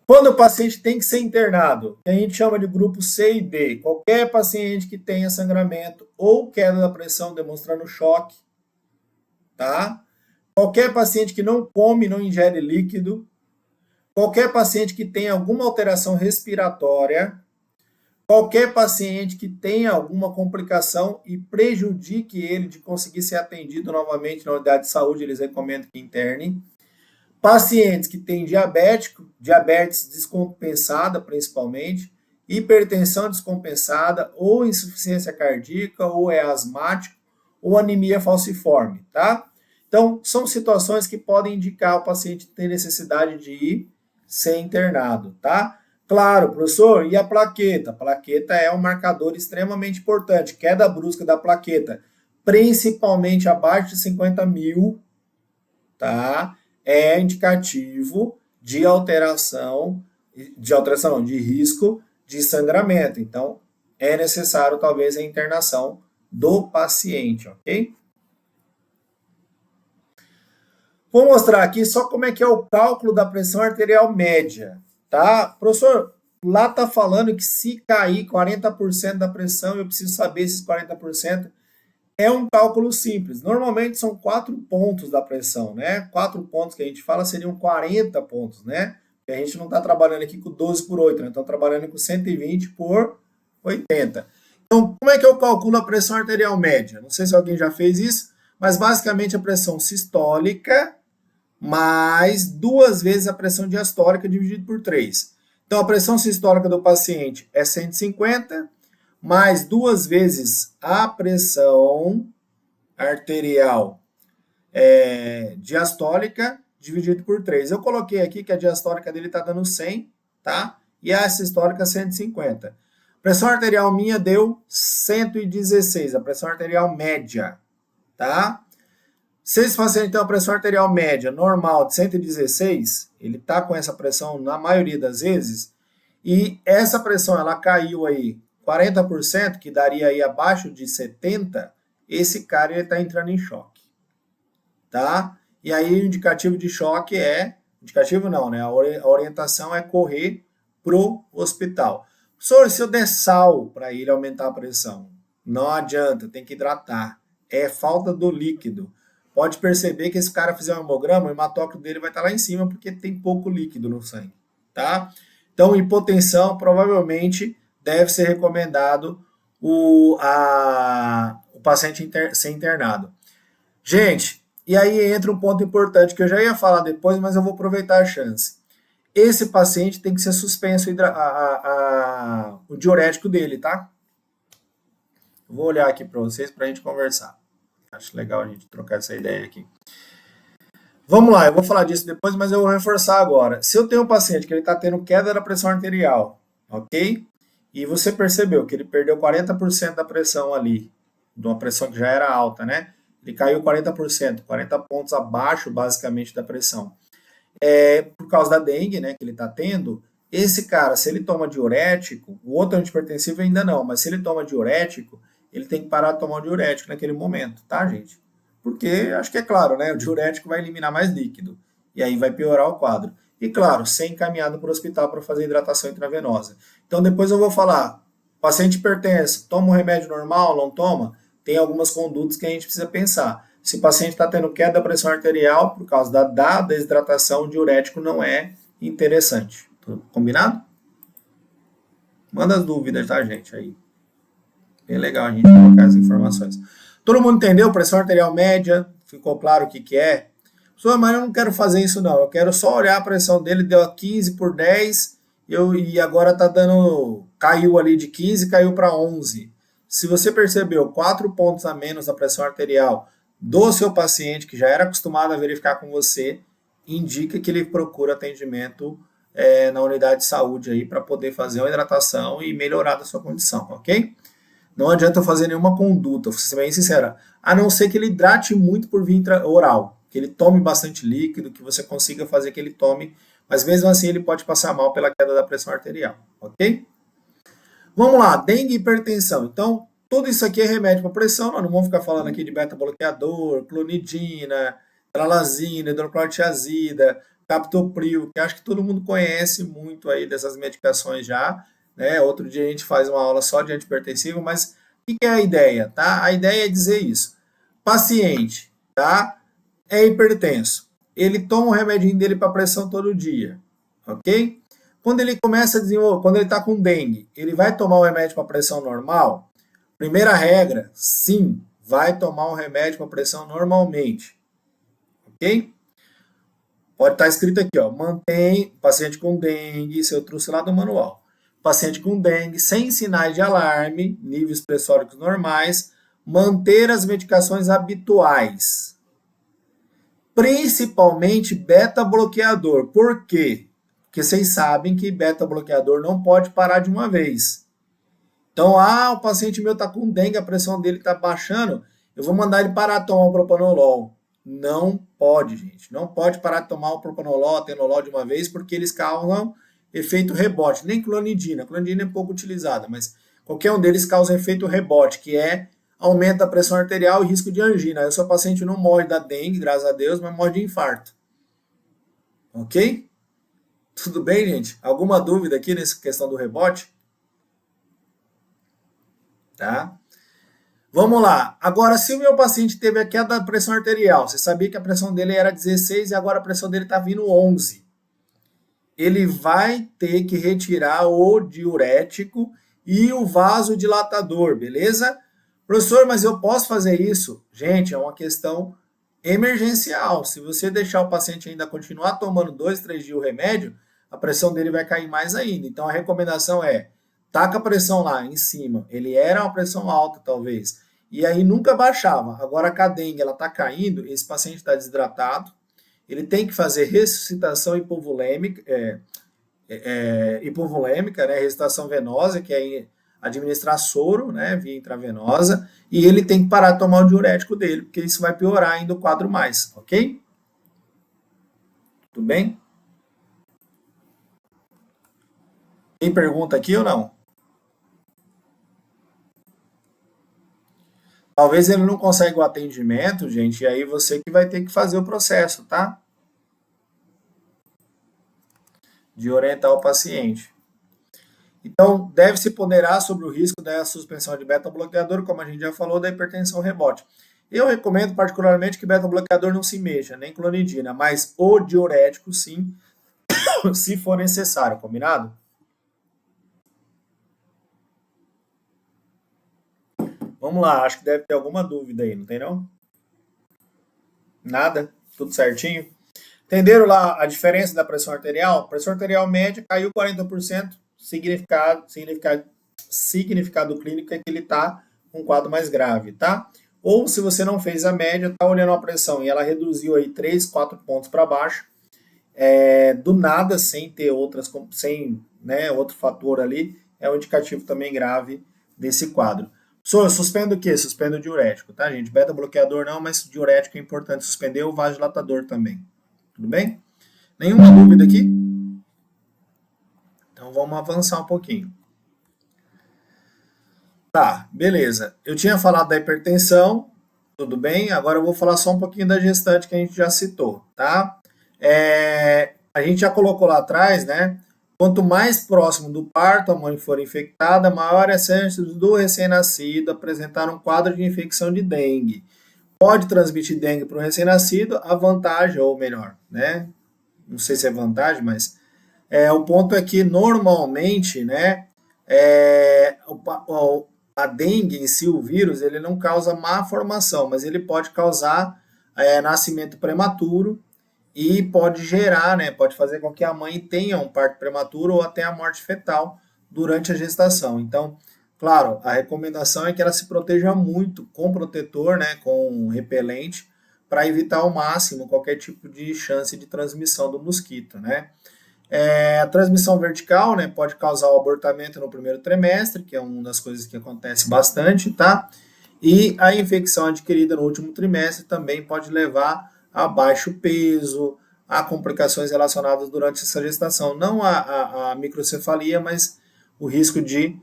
Quando o paciente tem que ser internado, que a gente chama de grupo C e D, qualquer paciente que tenha sangramento ou queda da pressão demonstrando choque, tá? Qualquer paciente que não come, não ingere líquido, qualquer paciente que tenha alguma alteração respiratória, qualquer paciente que tenha alguma complicação e prejudique ele de conseguir ser atendido novamente na unidade de saúde, eles recomendam que interne. Pacientes que têm diabetes descompensada principalmente, hipertensão descompensada, ou insuficiência cardíaca, ou é asmático, ou anemia falciforme, tá? Então, são situações que podem indicar o paciente ter necessidade de ir ser internado, tá? Claro, professor, e a plaqueta? A plaqueta é um marcador extremamente importante, queda brusca da plaqueta, principalmente abaixo de 50 mil, tá? É indicativo de alteração, não, de risco de sangramento. Então, é necessário talvez a internação do paciente, ok? Vou mostrar aqui só como é que é o cálculo da pressão arterial média, tá? Professor, lá tá falando que se cair 40% da pressão, eu preciso saber esses 40%. é um cálculo simples. Normalmente são 4 pontos da pressão, né? 4 pontos que a gente fala seriam 40 pontos, né? E a gente não está trabalhando aqui com 12 por 8, né? Estamos trabalhando com 120 por 80. Então, como é que eu calculo a pressão arterial média? Não sei se alguém já fez isso, mas basicamente a pressão sistólica mais 2 vezes a pressão diastólica dividido por 3. Então, a pressão sistólica do paciente é 150, mais 2 vezes a pressão arterial diastólica dividido por 3. Eu coloquei aqui que a diastólica dele está dando 100, tá? E a sistólica 150. Pressão arterial minha deu 116, a pressão arterial média, tá? Se esse paciente tem uma pressão arterial média normal de 116, ele está com essa pressão na maioria das vezes, e essa pressão ela caiu aí 40%, que daria aí abaixo de 70, esse cara ele está entrando em choque, tá? E aí o indicativo de choque indicativo não, né? A orientação é correr pro hospital. Professor, se eu der sal para ele aumentar a pressão, não adianta, tem que hidratar. É falta do líquido. Pode perceber que esse cara fizer um hemograma, o hematócrito dele vai estar lá em cima porque tem pouco líquido no sangue, tá? Então, hipotensão provavelmente deve ser recomendado o paciente ser internado. Gente, e aí entra um ponto importante que eu já ia falar depois, mas eu vou aproveitar a chance. Esse paciente tem que ser suspenso o diurético dele, tá? Vou olhar aqui para vocês para a gente conversar. Acho legal a gente trocar essa ideia aqui. Vamos lá, eu vou falar disso depois, mas eu vou reforçar agora. Se eu tenho um paciente que ele está tendo queda da pressão arterial, ok? E você percebeu que ele perdeu 40% da pressão ali, de uma pressão que já era alta, né? Ele caiu 40%, 40 pontos abaixo, basicamente, da pressão. Por causa da dengue, né, que ele está tendo, esse cara, se ele toma diurético, o outro antihipertensivo ainda não, mas se ele toma diurético, ele tem que parar de tomar o diurético naquele momento, tá, gente? Porque, acho que é claro, né, o diurético vai eliminar mais líquido, e aí vai piorar o quadro. E, claro, ser encaminhado para o hospital para fazer hidratação intravenosa. Então, depois eu vou falar, paciente hipertenso, toma um remédio normal, não toma? Tem algumas condutas que a gente precisa pensar. Se o paciente está tendo queda da pressão arterial, por causa da desidratação, o diurético não é interessante. Combinado? Manda as dúvidas, tá, gente? Aí. Bem legal a gente colocar as informações. Todo mundo entendeu? Pressão arterial média, ficou claro o que é? Professor, mas eu não quero fazer isso não, eu quero só olhar a pressão dele, deu 15 por 10, e agora tá dando, caiu ali de 15, caiu para 11. Se você percebeu 4 pontos a menos da pressão arterial do seu paciente, que já era acostumado a verificar com você, indica que ele procura atendimento na unidade de saúde aí para poder fazer uma hidratação e melhorar da sua condição, ok? Não adianta eu fazer nenhuma conduta, vou ser bem sincera, a não ser que ele hidrate muito por via oral, que ele tome bastante líquido, que você consiga fazer que ele tome, mas mesmo assim ele pode passar mal pela queda da pressão arterial, ok? Vamos lá, dengue e hipertensão. Então, tudo isso aqui é remédio para pressão, nós não vamos ficar falando aqui de beta-bloqueador, clonidina, tralazina, hidroclorotiazida, captopril, que acho que todo mundo conhece muito aí dessas medicações já, né? Outro dia a gente faz uma aula só de antihipertensivo, mas o que é a ideia, tá? A ideia é dizer isso. Paciente, tá? É hipertenso. Ele toma o remedinho dele para pressão todo dia, ok? Quando ele começa a desenvolver, quando ele está com dengue, ele vai tomar o remédio para pressão normal? Primeira regra, sim, vai tomar o remédio para pressão normalmente, ok? Pode estar escrito aqui, ó, mantém paciente com dengue, se eu trouxe lá do manual. Paciente com dengue, sem sinais de alarme, níveis pressóricos normais, manter as medicações habituais. Principalmente beta-bloqueador. Por quê? Porque vocês sabem que beta-bloqueador não pode parar de uma vez. Então, o paciente meu está com dengue, a pressão dele está baixando, eu vou mandar ele parar de tomar o propanolol. Não pode, gente. Não pode parar de tomar o propanolol, atenolol de uma vez, porque eles causam efeito rebote. Nem clonidina. A clonidina é pouco utilizada, mas qualquer um deles causa efeito rebote, que é aumento da pressão arterial e risco de angina. Aí o seu paciente não morre da dengue, graças a Deus, mas morre de infarto. Ok? Tudo bem, gente? Alguma dúvida aqui nessa questão do rebote? Tá? Vamos lá. Agora, se o meu paciente teve a queda da pressão arterial, você sabia que a pressão dele era 16 e agora a pressão dele está vindo 11. Ele vai ter que retirar o diurético e o vasodilatador, beleza? Professor, mas eu posso fazer isso? Gente, é uma questão emergencial. Se você deixar o paciente ainda continuar tomando 2, 3 dias o remédio, a pressão dele vai cair mais ainda. Então, a recomendação é, taca a pressão lá em cima. Ele era uma pressão alta, talvez. E aí nunca baixava. Agora a dengue, ela está caindo, esse paciente está desidratado, ele tem que fazer ressuscitação hipovolêmica, hipovolêmica, né, ressuscitação venosa, que é administrar soro, né, via intravenosa, e ele tem que parar de tomar o diurético dele, porque isso vai piorar ainda o quadro mais, ok? Tudo bem? Tem pergunta aqui ou não? Talvez ele não consiga o atendimento, gente, e aí você que vai ter que fazer o processo, tá? De orientar o paciente. Então, deve-se ponderar sobre o risco da suspensão de beta-bloqueador, como a gente já falou, da hipertensão rebote. Eu recomendo particularmente que beta-bloqueador não se mexa, nem clonidina, mas o diurético sim, se for necessário, combinado? Vamos lá, acho que deve ter alguma dúvida aí, não tem não? Nada? Tudo certinho? Entenderam lá a diferença da pressão arterial? A pressão arterial média caiu 40%, significado clínico é que ele está com um quadro mais grave, tá? Ou se você não fez a média, tá olhando a pressão e ela reduziu aí 3, 4 pontos para baixo, do nada, sem ter outro fator ali, é um indicativo também grave desse quadro. Eu suspendo o quê? Suspendo o diurético, tá, gente? Beta-bloqueador não, mas diurético é importante suspender, o vasodilatador também. Tudo bem? Nenhuma dúvida aqui? Então vamos avançar um pouquinho. Tá, beleza. Eu tinha falado da hipertensão, tudo bem? Agora eu vou falar só um pouquinho da gestante que a gente já citou, tá? A gente já colocou lá atrás, né? Quanto mais próximo do parto a mãe for infectada, maior é a chance do recém-nascido apresentar um quadro de infecção de dengue. Pode transmitir dengue para o recém-nascido, a vantagem, ou melhor, né? Não sei se é vantagem, mas o ponto é que normalmente, né? A dengue em si, o vírus, ele não causa má formação, mas ele pode causar nascimento prematuro e pode gerar, né? Pode fazer com que a mãe tenha um parto prematuro ou até a morte fetal durante a gestação. Então, claro, a recomendação é que ela se proteja muito com protetor, né, com repelente, para evitar ao máximo qualquer tipo de chance de transmissão do mosquito, né? A transmissão vertical, né, pode causar o abortamento no primeiro trimestre, que é uma das coisas que acontece bastante, tá? E a infecção adquirida no último trimestre também pode levar a baixo peso, a complicações relacionadas durante essa gestação. Não a microcefalia, mas o risco de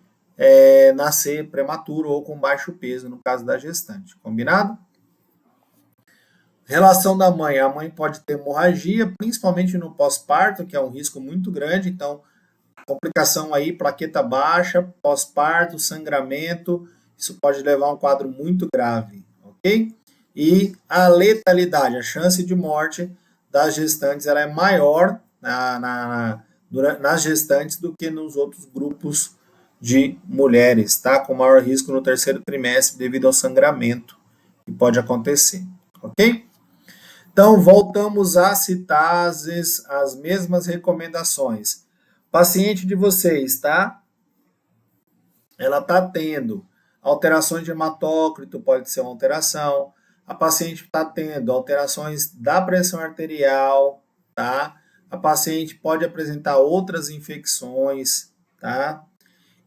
nascer prematuro ou com baixo peso, no caso da gestante. Combinado? Relação da mãe. A mãe pode ter hemorragia, principalmente no pós-parto, que é um risco muito grande. Então, complicação aí, plaqueta baixa, pós-parto, sangramento, isso pode levar a um quadro muito grave, ok? E a letalidade, a chance de morte das gestantes, ela é maior nas gestantes do que nos outros grupos de mulheres, tá? Com maior risco no terceiro trimestre devido ao sangramento que pode acontecer, ok? Então, voltamos a citar as mesmas recomendações. Paciente de vocês, tá? Ela tá tendo alterações de hematócrito, pode ser uma alteração. A paciente está tendo alterações da pressão arterial, tá? A paciente pode apresentar outras infecções, tá?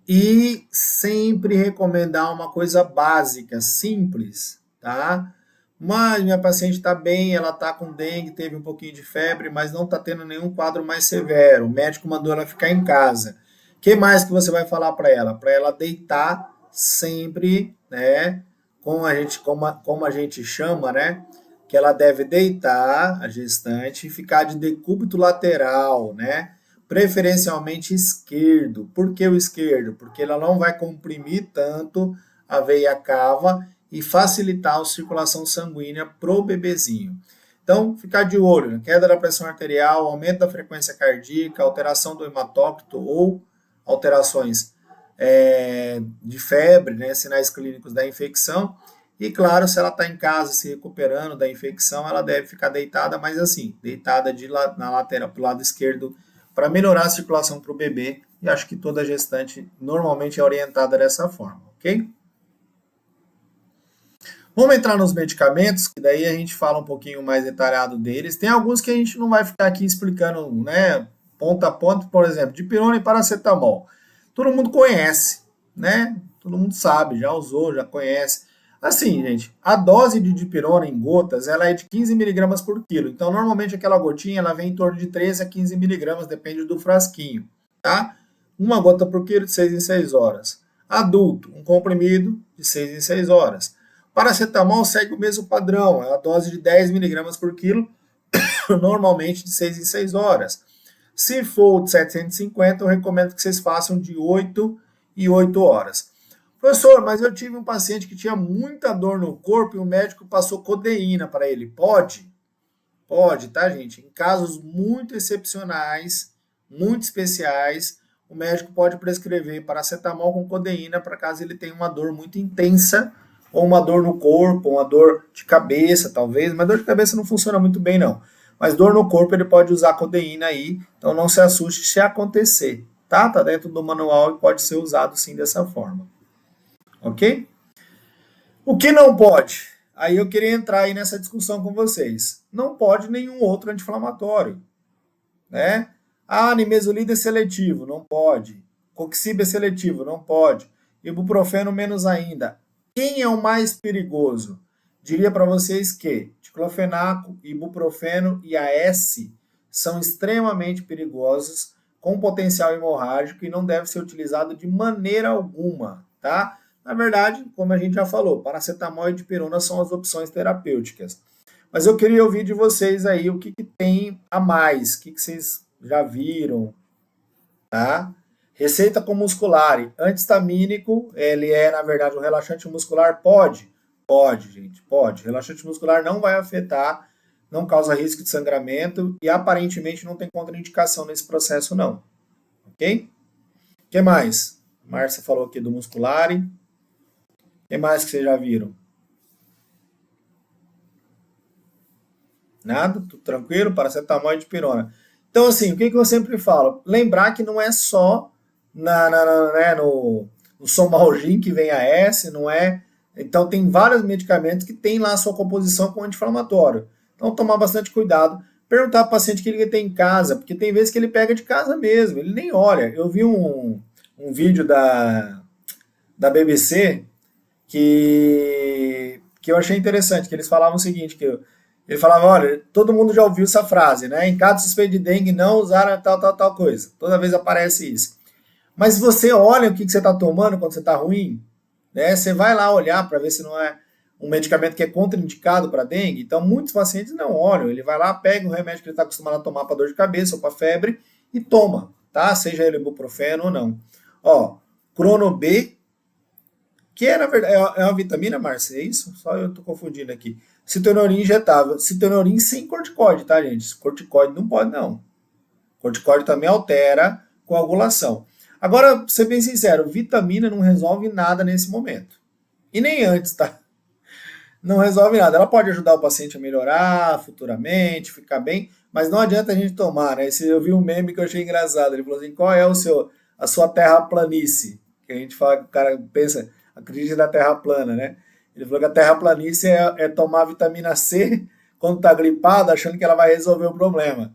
E sempre recomendar uma coisa básica, simples, tá? Mas minha paciente está bem, ela está com dengue, teve um pouquinho de febre, mas não está tendo nenhum quadro mais severo. O médico mandou ela ficar em casa. O que mais que você vai falar para ela? Para ela deitar sempre, né? Como a gente chama, né? Que ela deve deitar, a gestante, e ficar de decúbito lateral, né? Preferencialmente esquerdo. Por que o esquerdo? Porque ela não vai comprimir tanto a veia cava e facilitar a circulação sanguínea pro bebezinho. Então, ficar de olho, né? Queda da pressão arterial, aumento da frequência cardíaca, alteração do hematócrito ou alterações de febre, né? Sinais clínicos da infecção. E, claro, se ela está em casa se recuperando da infecção, ela deve ficar deitada, mas assim, deitada na lateral, para o lado esquerdo, para melhorar a circulação para o bebê. E acho que toda gestante normalmente é orientada dessa forma, ok? Vamos entrar nos medicamentos, que daí a gente fala um pouquinho mais detalhado deles. Tem alguns que a gente não vai ficar aqui explicando, né, ponto a ponto, por exemplo, dipirona e paracetamol. Todo mundo conhece, né? Todo mundo sabe, já usou, já conhece. Assim, gente, a dose de dipirona em gotas, ela é de 15 miligramas por quilo. Então, normalmente aquela gotinha, ela vem em torno de 13 a 15 miligramas, depende do frasquinho, tá? Uma gota por quilo de 6 em 6 horas. Adulto, um comprimido de 6 em 6 horas. Paracetamol segue o mesmo padrão, é a dose de 10 miligramas por quilo, normalmente de 6 em 6 horas. Se for de 750, eu recomendo que vocês façam de 8 e 8 horas. Professor, mas eu tive um paciente que tinha muita dor no corpo e o médico passou codeína para ele. Pode? Pode, tá, gente? Em casos muito excepcionais, muito especiais, o médico pode prescrever paracetamol com codeína para caso ele tenha uma dor muito intensa, ou uma dor no corpo, uma dor de cabeça, talvez, mas dor de cabeça não funciona muito bem, não. Mas dor no corpo ele pode usar codeína aí, então não se assuste se acontecer, tá? Tá dentro do manual e pode ser usado sim dessa forma. Ok? O que não pode? Aí eu queria entrar aí nessa discussão com vocês. Não pode nenhum outro anti-inflamatório, né? Ah, nimesulida é seletivo, não pode. Coxib é seletivo, não pode. Ibuprofeno menos ainda. Quem é o mais perigoso? Diria para vocês que diclofenaco, ibuprofeno e AS são extremamente perigosos, com potencial hemorrágico e não deve ser utilizado de maneira alguma, tá? Na verdade, como a gente já falou, paracetamol e dipirona são as opções terapêuticas. Mas eu queria ouvir de vocês aí o que tem a mais, o que vocês já viram, tá? Receita com muscular, antihistamínico, ele é, na verdade, um relaxante muscular? Pode? Pode, gente, pode. Relaxante muscular não vai afetar, não causa risco de sangramento e aparentemente não tem contraindicação nesse processo, não. Ok? O que mais? Márcia falou aqui do muscular. O que mais que vocês já viram? Nada? Tudo tranquilo? Paracetamol e dipirona. Então, assim, o que eu sempre falo? Lembrar que não é só no Somalgin que vem a S, não é? Então, tem vários medicamentos que tem lá a sua composição com anti-inflamatório. Então, tomar bastante cuidado. Perguntar para o paciente o que ele tem em casa, porque tem vezes que ele pega de casa mesmo, ele nem olha. Eu vi um vídeo da BBC que eu achei interessante, que eles falavam o seguinte, ele falava, olha, todo mundo já ouviu essa frase, né? Em caso suspeito de dengue, não usar tal coisa. Toda vez aparece isso. Mas você olha o que você está tomando quando você está ruim, né? Você vai lá olhar para ver se não é um medicamento que é contraindicado para dengue. Então, muitos pacientes não olham. Ele vai lá, pega o remédio que ele está acostumado a tomar para dor de cabeça ou para febre e toma, tá? Seja ele ibuprofeno ou não. Ó, Crono B, que é, na verdade, é uma vitamina, Márcia, é isso? Só eu tô confundindo aqui. Citonorin injetável. Citonorin sem corticoide, tá, gente? Corticoide não pode, não. Corticoide também altera coagulação. Agora, pra ser bem sincero, vitamina não resolve nada nesse momento. E nem antes, tá? Não resolve nada. Ela pode ajudar o paciente a melhorar futuramente, ficar bem, mas não adianta a gente tomar, né? Eu vi um meme que eu achei engraçado. Ele falou assim, qual é a sua terraplanice? Que a gente fala que o cara pensa, acredita na terra plana, né? Ele falou que a terraplanice é tomar vitamina C quando tá gripado, achando que ela vai resolver o problema.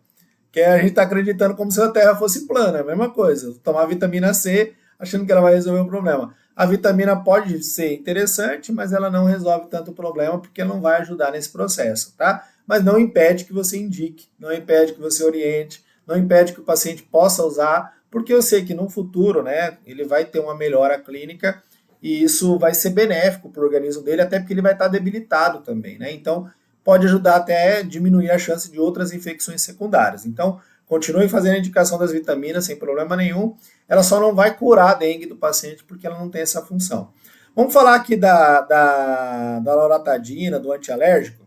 Que a gente está acreditando como se a Terra fosse plana, a mesma coisa. Tomar vitamina C achando que ela vai resolver o problema. A vitamina pode ser interessante, mas ela não resolve tanto o problema porque não vai ajudar nesse processo, tá? Mas não impede que você indique, não impede que você oriente, não impede que o paciente possa usar, porque eu sei que no futuro, né, ele vai ter uma melhora clínica e isso vai ser benéfico para o organismo dele, até porque ele vai estar debilitado também, né? Então, pode ajudar até a diminuir a chance de outras infecções secundárias. Então, continue fazendo a indicação das vitaminas sem problema nenhum. Ela só não vai curar a dengue do paciente porque ela não tem essa função. Vamos falar aqui da loratadina, do antialérgico?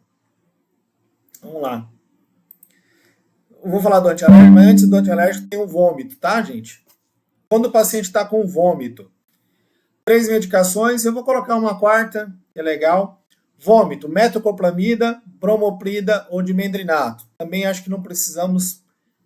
Vamos lá. Eu vou falar do antialérgico, mas antes do antialérgico tem o vômito, tá, gente? Quando o paciente está com vômito, 3 medicações, eu vou colocar uma quarta, que é legal. Vômito, metoclopramida, bromoprida ou dimendrinato. Também acho que não precisamos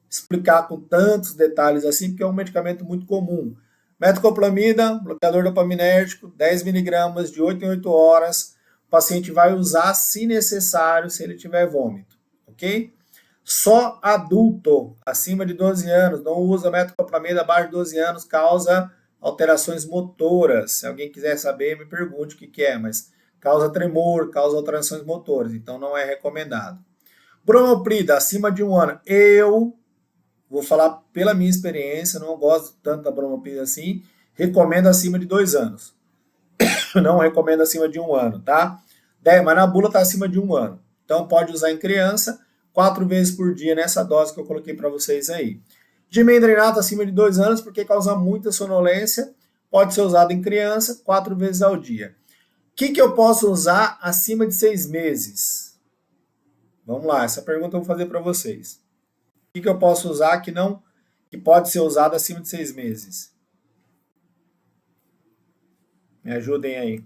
explicar com tantos detalhes assim, porque é um medicamento muito comum. Metoclopramida, bloqueador dopaminérgico, 10 miligramas de 8 em 8 horas. O paciente vai usar se necessário, se ele tiver vômito, ok? Só adulto, acima de 12 anos, não usa metoclopramida abaixo de 12 anos, causa alterações motoras. Se alguém quiser saber, me pergunte o que é, mas causa tremor, causa alterações motoras, então não é recomendado. Bromoprida, acima de 1 ano, eu vou falar pela minha experiência, não gosto tanto da bromoprida assim, recomendo acima de 2 anos. Não recomendo acima de 1 ano, tá? Mas na bula está acima de 1 ano. Então pode usar em criança, 4 vezes por dia nessa dose que eu coloquei para vocês aí. Dimendrinato acima de 2 anos, porque causa muita sonolência, pode ser usado em criança, 4 vezes ao dia. O que eu posso usar acima de 6 meses? Vamos lá, essa pergunta eu vou fazer para vocês. O que eu posso usar que pode ser usado acima de 6 meses? Me ajudem aí.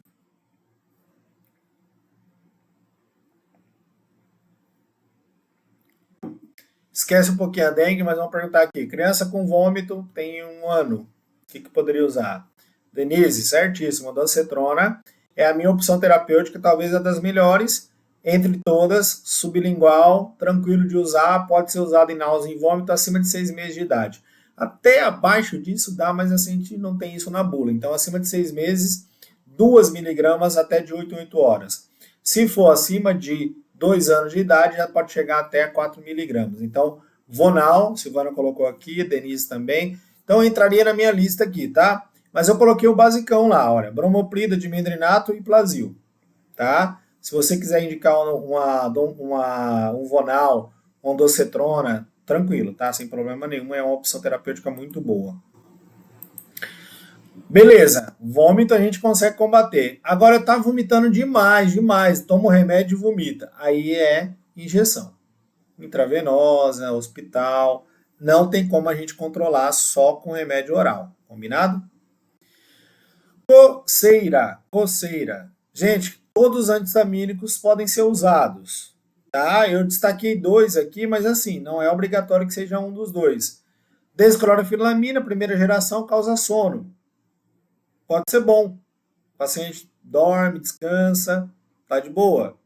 Esquece um pouquinho a dengue, mas vamos perguntar aqui. Criança com vômito tem 1 ano. O que poderia usar? Denise, certíssimo. Dancetrona é a minha opção terapêutica, talvez a das melhores. Entre todas, sublingual, tranquilo de usar, pode ser usado em náusea e vômito acima de 6 meses de idade. Até abaixo disso dá, mas assim, a gente não tem isso na bula. Então, acima de 6 meses, 2 miligramas até de 8 em 8 horas. Se for acima de 2 anos de idade, já pode chegar até 4 miligramas. Então, Vonal, Silvana colocou aqui, Denise também. Então, entraria na minha lista aqui, tá? Mas eu coloquei o basicão lá, olha, bromoprida, dimendrinato e Plasil, tá? Se você quiser indicar um Vonal, uma Ondansetrona, tranquilo, tá? Sem problema nenhum, é uma opção terapêutica muito boa. Beleza, vômito a gente consegue combater. Agora tá vomitando demais, toma o remédio e vomita. Aí é injeção. Intravenosa, hospital. Não tem como a gente controlar só com remédio oral. Combinado? Coceira. Gente, todos os antistamínicos podem ser usados. Tá? Eu destaquei 2 aqui, mas assim, não é obrigatório que seja um dos 2. Desclorofilamina, primeira geração, causa sono. Pode ser bom. O paciente dorme, descansa, tá de boa.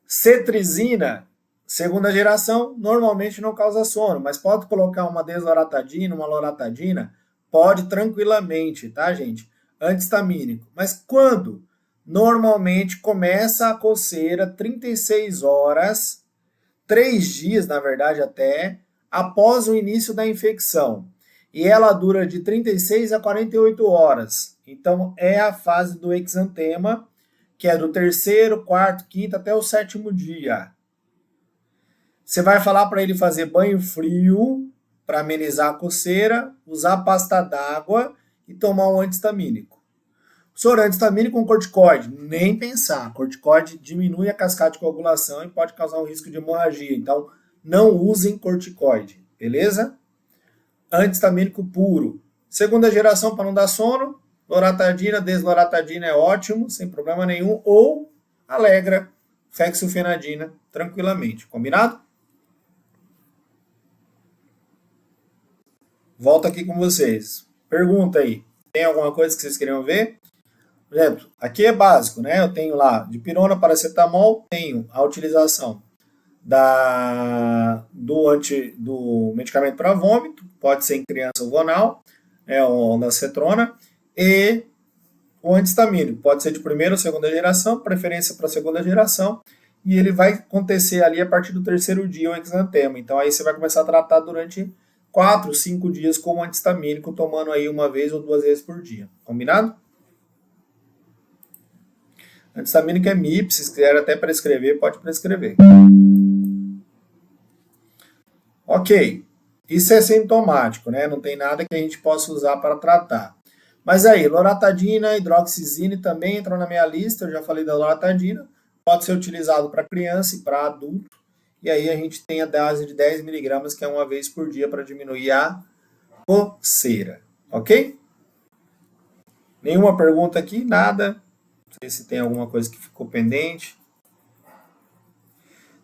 Cetrizina, segunda geração, normalmente não causa sono, mas pode colocar uma desloratadina, uma loratadina, pode tranquilamente, tá, gente? Antihistamínico. Mas quando? Normalmente começa a coceira 36 horas, 3 dias, na verdade, até, após o início da infecção. E ela dura de 36 a 48 horas. Então, é a fase do exantema, que é do 3º, 4º, 5º até o 7º dia. Você vai falar para ele fazer banho frio para amenizar a coceira, usar pasta d'água e tomar um antihistamínico. Senhor, antihistamínico com corticoide? Nem pensar. Corticoide diminui a cascata de coagulação e pode causar um risco de hemorragia. Então, não usem corticoide, beleza? Antihistamínico puro. Segunda geração para não dar sono, loratadina, desloratadina é ótimo, sem problema nenhum, ou Alegra, fexofenadina, tranquilamente. Combinado? Volto aqui com vocês. Pergunta aí. Tem alguma coisa que vocês queriam ver? Por exemplo, aqui é básico, né? Eu tenho lá de pirona, paracetamol, tenho a utilização do medicamento para vômito, pode ser em criança o Vonal, o Ondansetrona, e o antihistamínico, pode ser de primeira ou segunda geração, preferência para segunda geração, e ele vai acontecer ali a partir do 3º dia o exantema. Então aí você vai começar a tratar durante 4, 5 dias com o antihistamínico, tomando aí 1 vez ou 2 vezes por dia. Combinado? Antihistamínico é MIP, se quiser até prescrever, pode prescrever. Ok, isso é sintomático, né? Não tem nada que a gente possa usar para tratar. Mas aí, loratadina, hidroxizina também entrou na minha lista, eu já falei da loratadina, pode ser utilizado para criança e para adulto, e aí a gente tem a dose de 10 miligramas, que é uma vez por dia para diminuir a coceira, ok? Nenhuma pergunta aqui, nada. Não sei se tem alguma coisa que ficou pendente.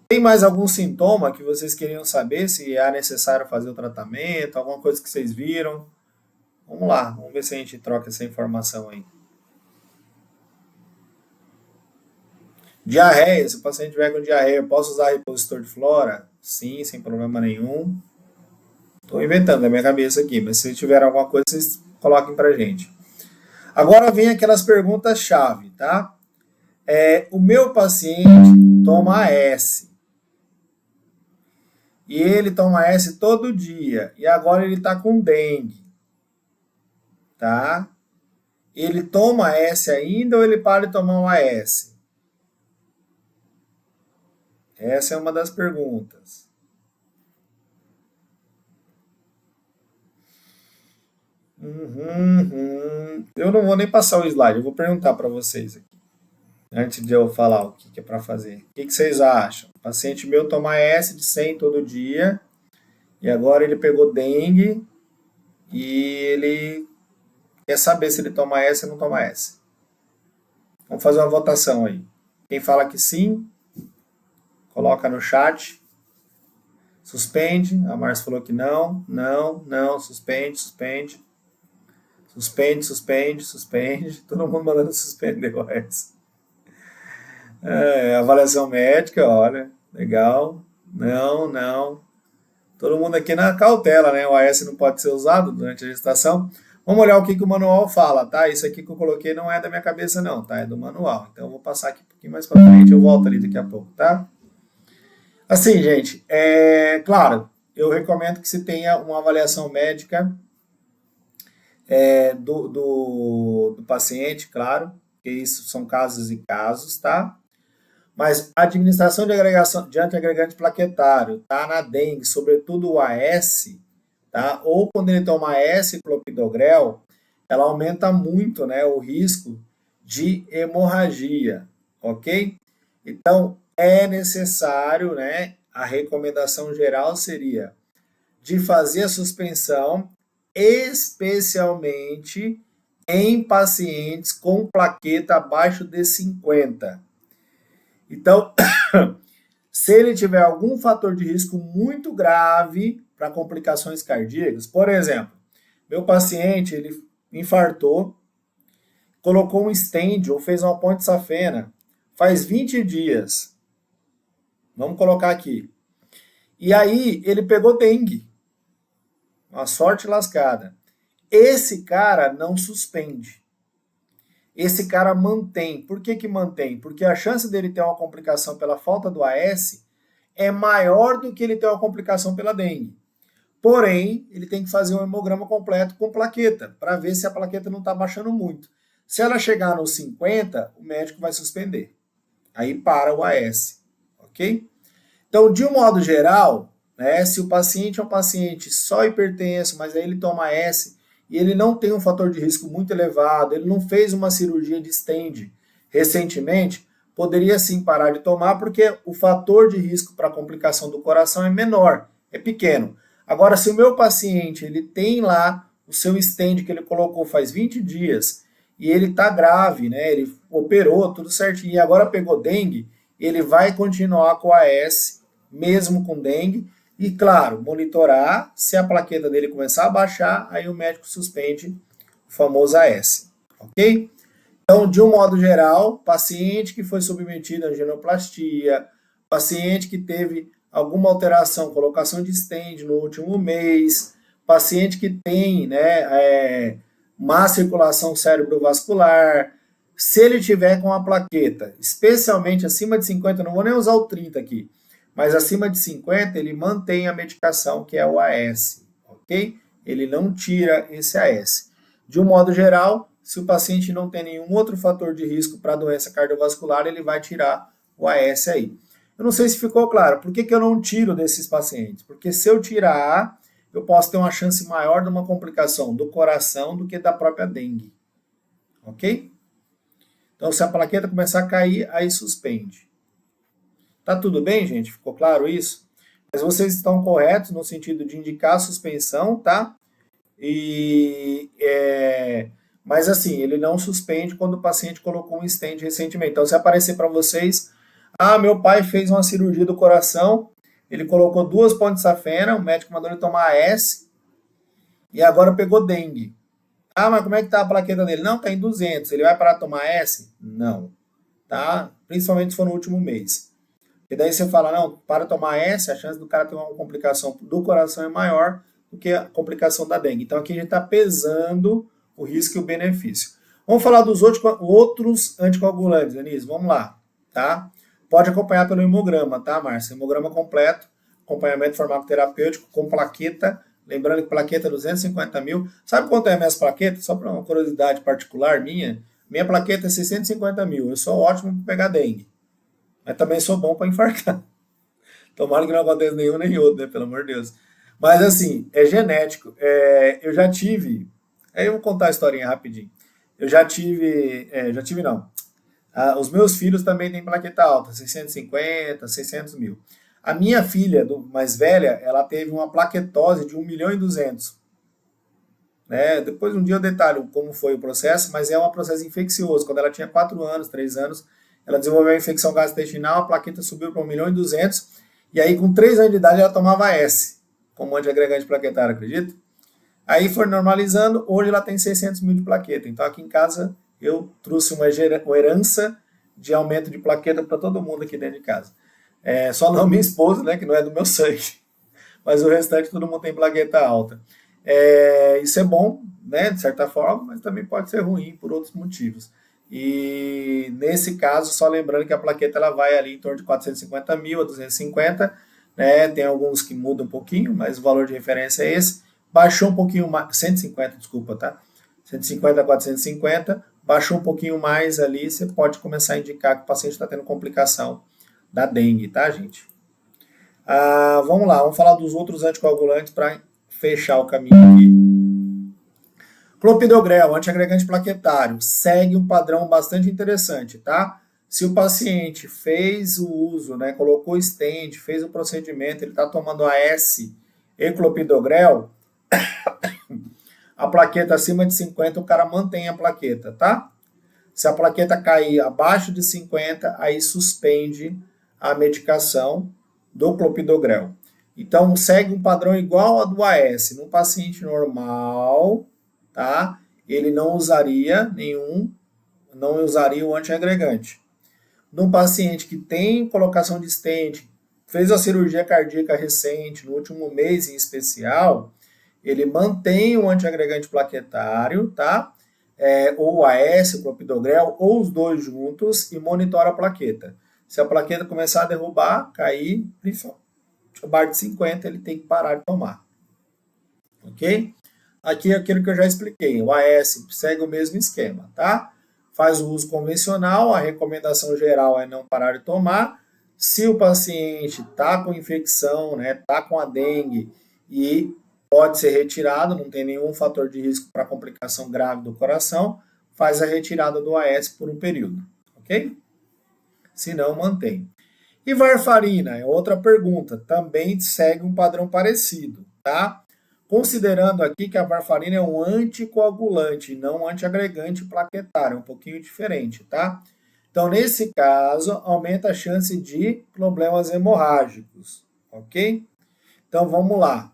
Tem mais algum sintoma que vocês queriam saber, se é necessário fazer o tratamento, alguma coisa que vocês viram? Vamos lá, vamos ver se a gente troca essa informação aí. Diarreia, se o paciente tiver com diarreia, posso usar repositor de flora? Sim, sem problema nenhum. Estou inventando da minha cabeça aqui, mas se tiver alguma coisa, vocês coloquem pra gente. Agora vem aquelas perguntas-chave, tá? O meu paciente toma AS. E ele toma AS todo dia. E agora ele está com dengue. Tá? Ele toma AS ainda ou ele para de tomar um AS? Essa é uma das perguntas. Eu não vou nem passar o slide, eu vou perguntar para vocês aqui, antes de eu falar o que é para fazer. O que vocês acham? O paciente meu toma AS de 100 todo dia, e agora ele pegou dengue, e ele quer saber se ele toma AS ou não toma AS. Vamos fazer uma votação aí. Quem fala que sim, coloca no chat. Suspende. A Márcia falou que não. Não. Suspende. Suspende. Todo mundo mandando suspender o AS. Avaliação médica, olha. Legal. Não. Todo mundo aqui na cautela, né? O AS não pode ser usado durante a gestação. Vamos olhar o que o manual fala, tá? Isso aqui que eu coloquei não é da minha cabeça, não, tá? É do manual. Então, eu vou passar aqui um pouquinho mais pra frente. Eu volto ali daqui a pouco, tá? Assim, gente, claro, eu recomendo que se tenha uma avaliação médica do paciente, claro, porque isso são casos e casos, tá? Mas a administração de antiagregante plaquetário, tá? Na dengue, sobretudo o AS, tá? Ou quando ele toma AS clopidogrel, ela aumenta muito, né, o risco de hemorragia, ok? Então, é necessário, né, a recomendação geral seria de fazer a suspensão, especialmente em pacientes com plaqueta abaixo de 50. Então, se ele tiver algum fator de risco muito grave para complicações cardíacas, por exemplo, meu paciente, ele infartou, colocou um stent ou fez uma ponte safena, faz 20 dias. Vamos colocar aqui. E aí, ele pegou dengue. Uma sorte lascada. Esse cara não suspende. Esse cara mantém. Por que mantém? Porque a chance dele ter uma complicação pela falta do AS é maior do que ele ter uma complicação pela dengue. Porém, ele tem que fazer um hemograma completo com plaqueta, para ver se a plaqueta não está baixando muito. Se ela chegar nos 50, o médico vai suspender. Aí para o AS. Ok? Então, de um modo geral, né, se o paciente é um paciente só hipertenso, mas aí ele toma AS e ele não tem um fator de risco muito elevado, ele não fez uma cirurgia de stent recentemente, poderia sim parar de tomar, porque o fator de risco para complicação do coração é menor, é pequeno. Agora, se o meu paciente ele tem lá o seu stent que ele colocou faz 20 dias e ele está grave, né, ele operou tudo certinho e agora pegou dengue, ele vai continuar com a AS, mesmo com dengue, e claro, monitorar, se a plaqueta dele começar a baixar, aí o médico suspende o famoso AS, ok? Então, de um modo geral, paciente que foi submetido a angioplastia, paciente que teve alguma alteração, colocação de stent no último mês, paciente que tem, né, má circulação cerebrovascular, se ele tiver com a plaqueta, especialmente acima de 50, não vou nem usar o 30 aqui, mas acima de 50, ele mantém a medicação, que é o AS, ok? Ele não tira esse AS. De um modo geral, se o paciente não tem nenhum outro fator de risco para doença cardiovascular, ele vai tirar o AS aí. Eu não sei se ficou claro, por que eu não tiro desses pacientes? Porque se eu tirar, eu posso ter uma chance maior de uma complicação do coração do que da própria dengue. Ok? Então, se a plaqueta começar a cair, aí suspende. Tá tudo bem, gente? Ficou claro isso? Mas vocês estão corretos no sentido de indicar a suspensão, tá? Mas assim, ele não suspende quando o paciente colocou um stent recentemente. Então, se aparecer para vocês, meu pai fez uma cirurgia do coração, ele colocou 2 pontes de safena, o médico mandou ele tomar AS e agora pegou dengue. Mas como é que tá a plaqueta dele? Não, tá em 200. Ele vai parar de tomar AS? Não. Tá? Principalmente se for no último mês. E daí você fala, não, para de tomar AS, a chance do cara ter uma complicação do coração é maior do que a complicação da dengue. Então aqui a gente está pesando o risco e o benefício. Vamos falar dos outros anticoagulantes, Denise, vamos lá, tá? Pode acompanhar pelo hemograma, tá, Márcia? Hemograma completo, acompanhamento farmacoterapêutico com plaqueta, lembrando que plaqueta é 250 mil. Sabe quanto é a minha plaqueta? Só para uma curiosidade particular minha plaqueta é 650 mil, eu sou ótimo para pegar dengue, mas também sou bom para infartar. Tomara que não aconteça nenhum nem outro, né, pelo amor de Deus. Mas assim, é genético. Eu já tive, aí eu vou contar a historinha rapidinho. Eu já tive não. Os meus filhos também têm plaqueta alta, 650, 600 mil. A minha filha, mais velha, ela teve uma plaquetose de 1.200.000. Né? Depois um dia eu detalho como foi o processo, mas é um processo infeccioso. Quando ela tinha 4 anos, 3 anos, ela desenvolveu uma infecção gastrointestinal, a plaqueta subiu para 1.200.000, e aí com 3 anos de idade ela tomava S, como antiagregante plaquetário, acredita? Aí foi normalizando, hoje ela tem 600 mil de plaqueta. Então aqui em casa eu trouxe uma herança de aumento de plaqueta para todo mundo aqui dentro de casa. Só não minha esposa, né, que não é do meu sangue, mas o restante todo mundo tem plaqueta alta. Isso é bom, né, de certa forma, mas também pode ser ruim por outros motivos. E nesse caso, só lembrando que a plaqueta ela vai ali em torno de 450 mil a 250, né, tem alguns que mudam um pouquinho, mas o valor de referência é esse. Baixou um pouquinho mais, 150, desculpa, tá? 150 a 450, baixou um pouquinho mais ali, você pode começar a indicar que o paciente está tendo complicação da dengue, tá, gente? Vamos lá, vamos falar dos outros anticoagulantes para fechar o caminho aqui. Clopidogrel, antiagregante plaquetário, segue um padrão bastante interessante, tá? Se o paciente fez o uso, né, colocou stent, fez o procedimento, ele está tomando AS e clopidogrel, a plaqueta acima de 50, o cara mantém a plaqueta, tá? Se a plaqueta cair abaixo de 50, aí suspende a medicação do clopidogrel. Então, segue um padrão igual ao do AS. No paciente normal, tá? Ele não usaria o antiagregante. No paciente que tem colocação de stent, fez a cirurgia cardíaca recente, no último mês em especial, ele mantém o antiagregante plaquetário, tá? Ou o AS, o clopidogrel, ou os dois juntos, e monitora a plaqueta. Se a plaqueta começar a derrubar, cair, abaixo de 50, ele tem que parar de tomar. Ok? Aqui é aquilo que eu já expliquei. O AS segue o mesmo esquema, tá? Faz o uso convencional, a recomendação geral é não parar de tomar. Se o paciente está com infecção, né, está com a dengue e pode ser retirado, não tem nenhum fator de risco para complicação grave do coração, faz a retirada do AS por um período, ok? Se não, mantém. E varfarina é outra pergunta, também segue um padrão parecido, tá? Considerando aqui que a varfarina é um anticoagulante, não um antiagregante plaquetário, é um pouquinho diferente, tá? Então, nesse caso, aumenta a chance de problemas hemorrágicos, ok? Então, vamos lá,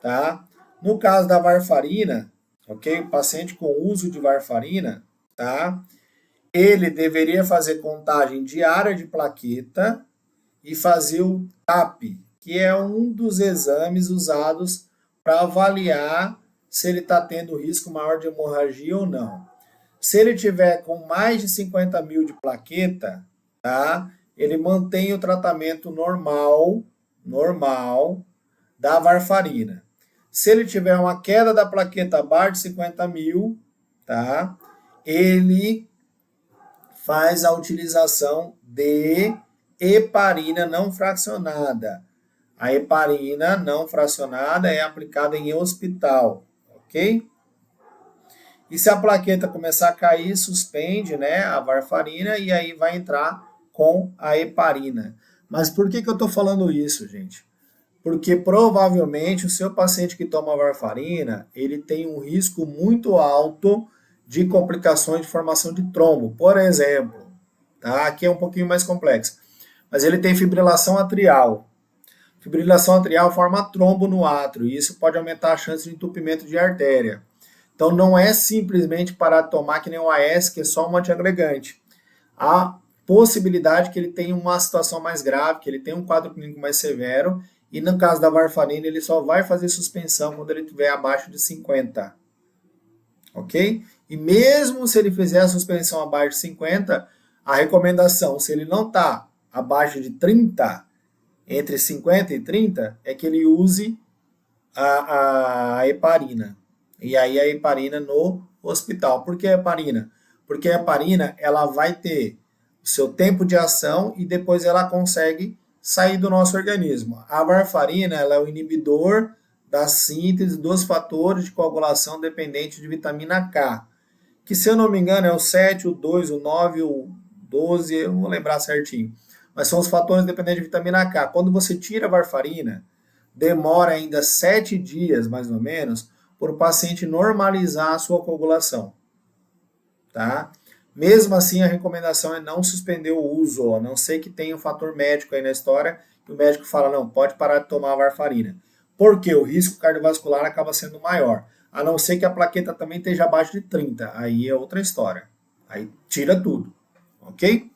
tá? No caso da varfarina, ok? O paciente com uso de varfarina, tá? Ele deveria fazer contagem diária de plaqueta e fazer o TAP, que é um dos exames usados para avaliar se ele está tendo risco maior de hemorragia ou não. Se ele tiver com mais de 50 mil de plaqueta, tá? Ele mantém o tratamento normal da varfarina. Se ele tiver uma queda da plaqueta abaixo de 50 mil, tá? Ele faz a utilização de heparina não fracionada. A heparina não fracionada é aplicada em hospital, ok? E se a plaqueta começar a cair, suspende, né, a varfarina e aí vai entrar com a heparina. Mas por que eu estou falando isso, gente? Porque provavelmente o seu paciente que toma varfarina, ele tem um risco muito alto de complicações de formação de trombo. Por exemplo, tá? Aqui é um pouquinho mais complexo, mas ele tem fibrilação atrial. Fibrilação atrial forma trombo no átrio e isso pode aumentar a chance de entupimento de artéria. Então não é simplesmente parar de tomar que nem o AS, que é só um antiagregante. Há possibilidade que ele tenha uma situação mais grave, que ele tenha um quadro clínico mais severo, e no caso da varfarina ele só vai fazer suspensão quando ele estiver abaixo de 50. Ok? E mesmo se ele fizer a suspensão abaixo de 50, a recomendação, se ele não está abaixo de 30, entre 50 e 30, é que ele use a heparina. E aí a heparina no hospital. Por que a heparina? Porque a heparina ela vai ter o seu tempo de ação e depois ela consegue sair do nosso organismo. A varfarina ela é o inibidor da síntese dos fatores de coagulação dependente de vitamina K, que se eu não me engano é o 7, o 2, o 9, o 12, eu não vou lembrar certinho, mas são os fatores dependentes de vitamina K. Quando você tira a varfarina, demora ainda 7 dias, mais ou menos, para o paciente normalizar a sua coagulação, tá? Mesmo assim, a recomendação é não suspender o uso, a não ser que tenha um fator médico aí na história, que o médico fala, não, pode parar de tomar a varfarina. Porque o risco cardiovascular acaba sendo maior, a não ser que a plaqueta também esteja abaixo de 30, aí é outra história. Aí tira tudo, ok?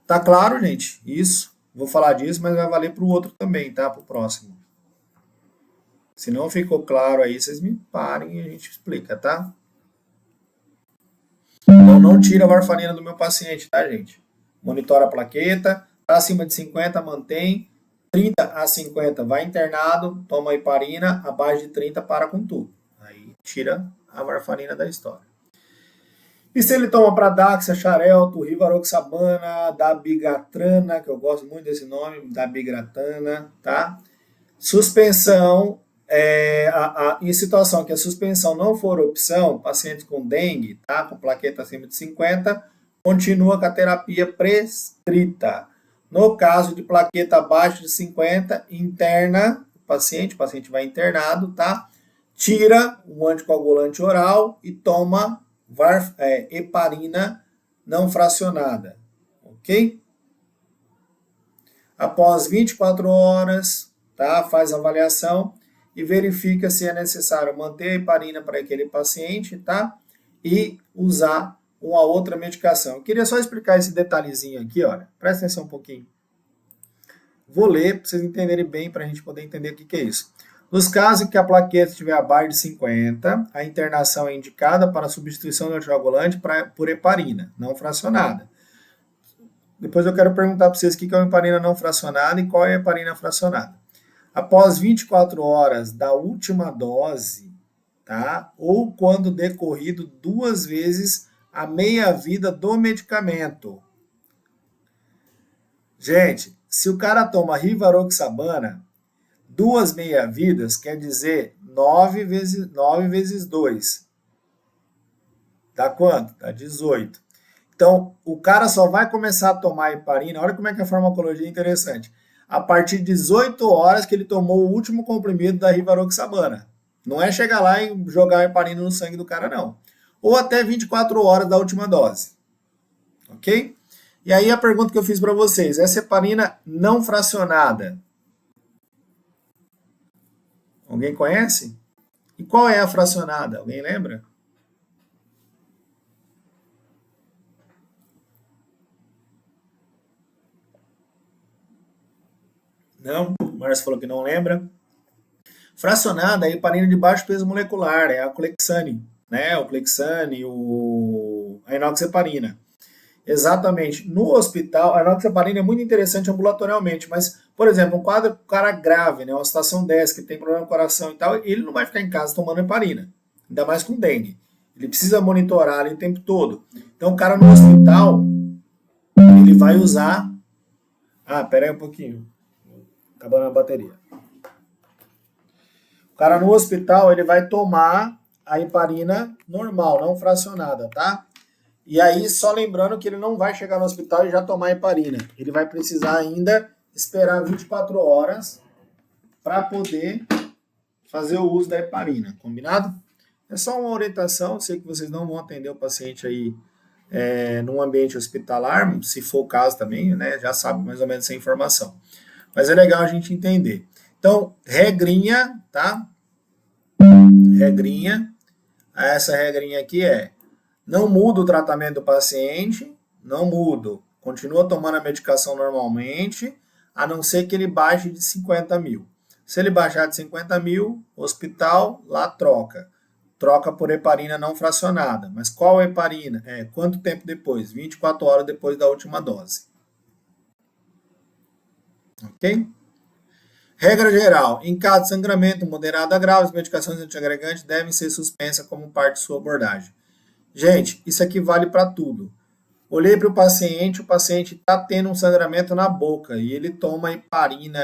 Tá claro, gente? Isso, vou falar disso, mas vai valer para o outro também, tá? Para o próximo. Se não ficou claro aí, vocês me parem e a gente explica, tá? Então não tira a varfarina do meu paciente, tá, gente? Monitora a plaqueta, tá acima de 50, mantém. 30 a 50 vai internado, toma heparina, abaixo de 30 para com tudo. Aí tira a varfarina da história. E se ele toma Pradaxa, Xarelto, Rivaroxabana, Dabigatran, que eu gosto muito desse nome, Dabigatran, tá? Suspensão, em situação que a suspensão não for opção, pacientes com dengue, tá? Com plaqueta acima de 50, continua com a terapia prescrita. No caso de plaqueta abaixo de 50, interna o paciente vai internado, tá? Tira o anticoagulante oral e toma heparina não fracionada, ok? Após 24 horas, tá? Faz a avaliação e verifica se é necessário manter a heparina para aquele paciente, tá? E usar uma outra medicação. Eu queria só explicar esse detalhezinho aqui, olha. Presta atenção um pouquinho. Vou ler para vocês entenderem bem, para a gente poder entender o que é isso. Nos casos em que a plaqueta estiver abaixo de 50, a internação é indicada para a substituição do anticoagulante por heparina, não fracionada. Depois eu quero perguntar para vocês o que é uma heparina não fracionada e qual é a heparina fracionada. Após 24 horas da última dose, tá? Ou quando decorrido 2 vezes a meia-vida do medicamento. Gente, se o cara toma Rivaroxabana, 2 meia-vidas quer dizer 9 vezes 2. Dá quanto? Dá 18. Então, o cara só vai começar a tomar heparina, olha como é que a farmacologia é interessante, a partir de 18 horas que ele tomou o último comprimido da Rivaroxabana. Não é chegar lá e jogar heparina no sangue do cara, não. Ou até 24 horas da última dose. Ok? E aí a pergunta que eu fiz para vocês, essa heparina não fracionada, alguém conhece? E qual é a fracionada? Alguém lembra? Não? O Márcio falou que não lembra. Fracionada é a heparina de baixo peso molecular, é a Clexane, né? O Clexane, a enoxaparina. Exatamente. No hospital, a enoxaparina é muito interessante ambulatorialmente, mas, por exemplo, um cara grave, né, uma situação dessa, que tem problema no coração e tal, ele não vai ficar em casa tomando heparina, ainda mais com dengue. Ele precisa monitorar ali o tempo todo. Então, o cara no hospital, ele vai usar... Ah, pera aí um pouquinho. Acabando a bateria. O cara no hospital, ele vai tomar a heparina normal, não fracionada, tá? E aí, só lembrando que ele não vai chegar no hospital e já tomar heparina. Ele vai precisar ainda esperar 24 horas para poder fazer o uso da heparina, combinado? É só uma orientação, sei que vocês não vão atender o paciente aí num ambiente hospitalar, se for o caso também, né, já sabe mais ou menos essa informação. Mas é legal a gente entender. Então, regrinha, tá? Regrinha. Essa regrinha aqui não muda o tratamento do paciente, não muda. Continua tomando a medicação normalmente, a não ser que ele baixe de 50 mil. Se ele baixar de 50 mil, hospital, lá troca. Troca por heparina não fracionada. Mas qual heparina? Quanto tempo depois? 24 horas depois da última dose. Ok? Regra geral, em caso de sangramento moderado a grave, as medicações antiagregantes devem ser suspensas como parte de sua abordagem. Gente, isso aqui vale para tudo. Olhei para o paciente está tendo um sangramento na boca e ele toma heparina,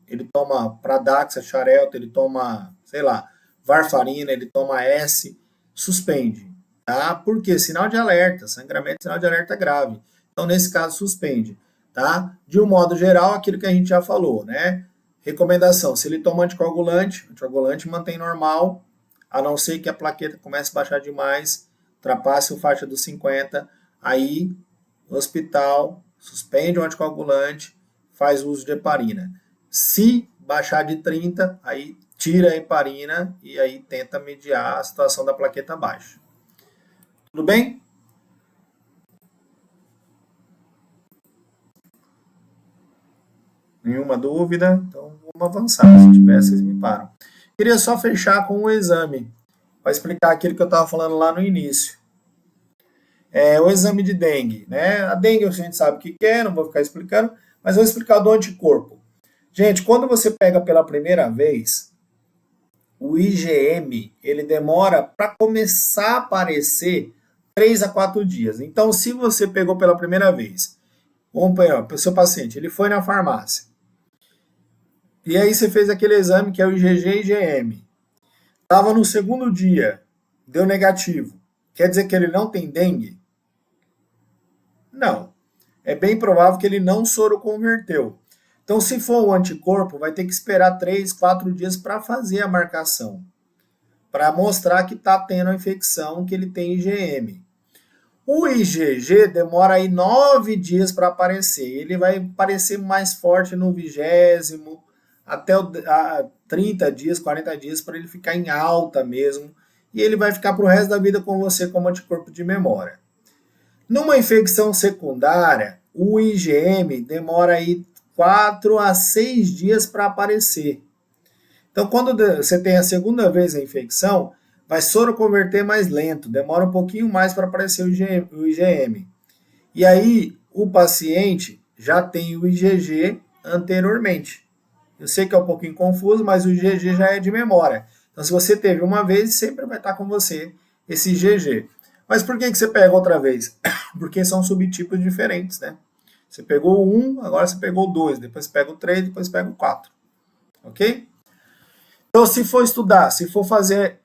ele toma Pradaxa, Xarelto, ele toma, sei lá, Varfarina, ele toma S, suspende, tá? Porque sinal de alerta, sangramento é sinal de alerta grave. Então, nesse caso, suspende, tá? De um modo geral, aquilo que a gente já falou, né? Recomendação, se ele toma anticoagulante, anticoagulante mantém normal, a não ser que a plaqueta comece a baixar demais, ultrapasse o faixa dos 50, aí o hospital suspende o anticoagulante, faz uso de heparina. Se baixar de 30, aí tira a heparina e aí tenta mediar a situação da plaqueta baixa. Tudo bem? Nenhuma dúvida? Então vamos avançar. Se tiver, vocês me param. Queria só fechar com um exame, para explicar aquilo que eu estava falando lá no início. O exame de dengue, né? A dengue a gente sabe o que é, não vou ficar explicando, mas vou explicar do anticorpo. Gente, quando você pega pela primeira vez, o IgM, ele demora para começar a aparecer 3 a 4 dias. Então, se você pegou pela primeira vez, vamos pegar o seu paciente, ele foi na farmácia, e aí você fez aquele exame que é o IgG e IgM. Estava no segundo dia, deu negativo. Quer dizer que ele não tem dengue? Não. É bem provável que ele não soroconverteu. Então, se for um anticorpo, vai ter que esperar 3, 4 dias para fazer a marcação. Para mostrar que está tendo a infecção, que ele tem IgM. O IgG demora aí 9 dias para aparecer. Ele vai aparecer mais forte no 20º, até 30 dias, 40 dias, para ele ficar em alta mesmo. E ele vai ficar para o resto da vida com você como anticorpo de memória. Numa infecção secundária, o IgM demora aí 4 a 6 dias para aparecer. Então, quando você tem a segunda vez a infecção, vai soroconverter mais lento, demora um pouquinho mais para aparecer o IgM. E aí, o paciente já tem o IgG anteriormente. Eu sei que é um pouquinho confuso, mas o IgG já é de memória. Então, se você teve uma vez, sempre vai estar com você esse IgG. Mas por que você pega outra vez? Porque são subtipos diferentes, né? Você pegou o 1, agora você pegou o 2, depois você pega o 3, depois você pega o 4. Ok? Então, se for estudar, se for fazer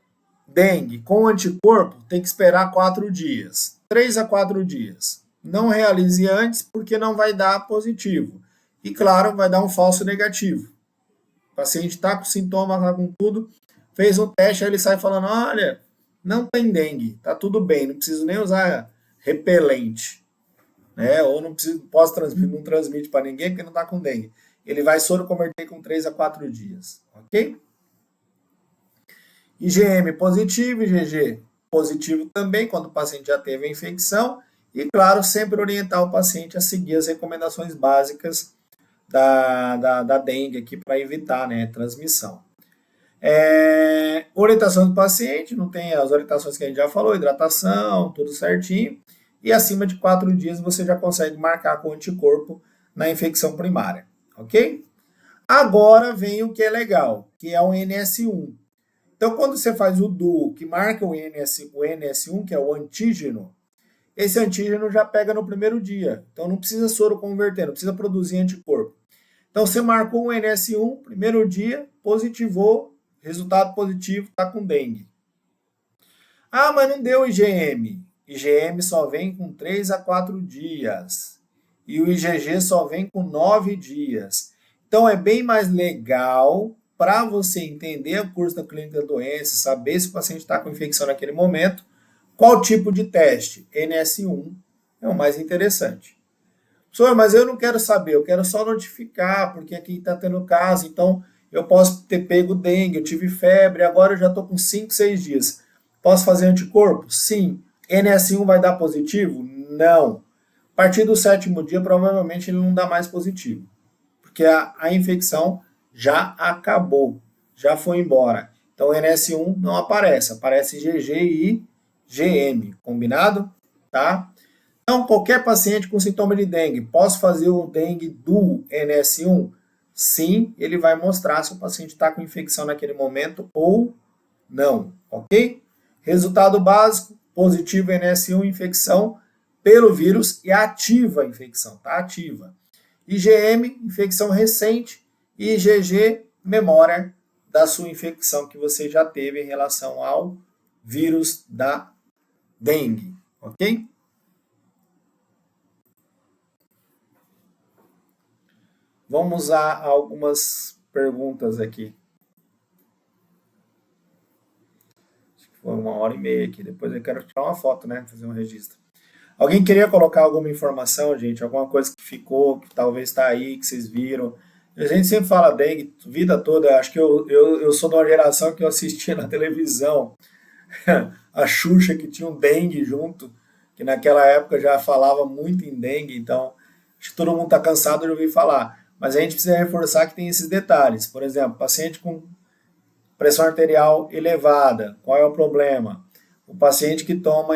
dengue com anticorpo, tem que esperar 4 dias. 3 a 4 dias. Não realize antes, porque não vai dar positivo. E, claro, vai dar um falso negativo. O paciente está com sintoma, está com tudo, fez um teste, aí ele sai falando, olha, não tem dengue, tá tudo bem, não preciso nem usar repelente, né? Ou não transmite para ninguém porque não está com dengue. Ele vai soroconverter com 3 a 4 dias, ok? IgM positivo, IgG positivo também, quando o paciente já teve a infecção. E, claro, sempre orientar o paciente a seguir as recomendações básicas da dengue aqui para evitar, né, transmissão. Orientação do paciente, não tem as orientações que a gente já falou, hidratação, tudo certinho. E acima de 4 dias você já consegue marcar com anticorpo na infecção primária, ok? Agora vem o que é legal, que é o NS1. Então, quando você faz o duo que marca o NS1, que é o antígeno, esse antígeno já pega no primeiro dia. Então, não precisa soroconverter, não precisa produzir anticorpo. Então, você marcou um NS1, primeiro dia, positivou, resultado positivo, está com dengue. Ah, mas não deu IgM. IgM só vem com 3 a 4 dias. E o IgG só vem com 9 dias. Então, é bem mais legal para você entender o curso da clínica da doença, saber se o paciente está com infecção naquele momento, qual tipo de teste? NS1 é o mais interessante. Professor, mas eu não quero saber, eu quero só notificar, porque aqui está tendo caso, então eu posso ter pego dengue, eu tive febre, agora eu já estou com 5, 6 dias. Posso fazer anticorpo? Sim. NS1 vai dar positivo? Não. A partir do 7º dia, provavelmente ele não dá mais positivo, porque a infecção já acabou, já foi embora. Então, NS1 não aparece, aparece IgG e IgM, combinado? Tá? Então, qualquer paciente com sintoma de dengue, posso fazer o dengue do NS1? Sim, ele vai mostrar se o paciente está com infecção naquele momento ou não, ok? Resultado básico, positivo NS1, infecção pelo vírus e ativa a infecção, tá? Ativa. IgM, infecção recente, e IgG, memória da sua infecção que você já teve em relação ao vírus da dengue, ok? Vamos a algumas perguntas aqui. Acho que foi 1h30 aqui. Depois eu quero tirar uma foto, né? Fazer um registro. Alguém queria colocar alguma informação, gente? Alguma coisa que ficou, que talvez está aí, que vocês viram? A gente sempre fala dengue, vida toda. Acho que eu sou de uma geração que eu assistia na televisão a Xuxa, que tinha um dengue junto, que naquela época já falava muito em dengue, então acho que todo mundo está cansado de ouvir falar. Mas a gente precisa reforçar que tem esses detalhes. Por exemplo, paciente com pressão arterial elevada, qual é o problema? O paciente que toma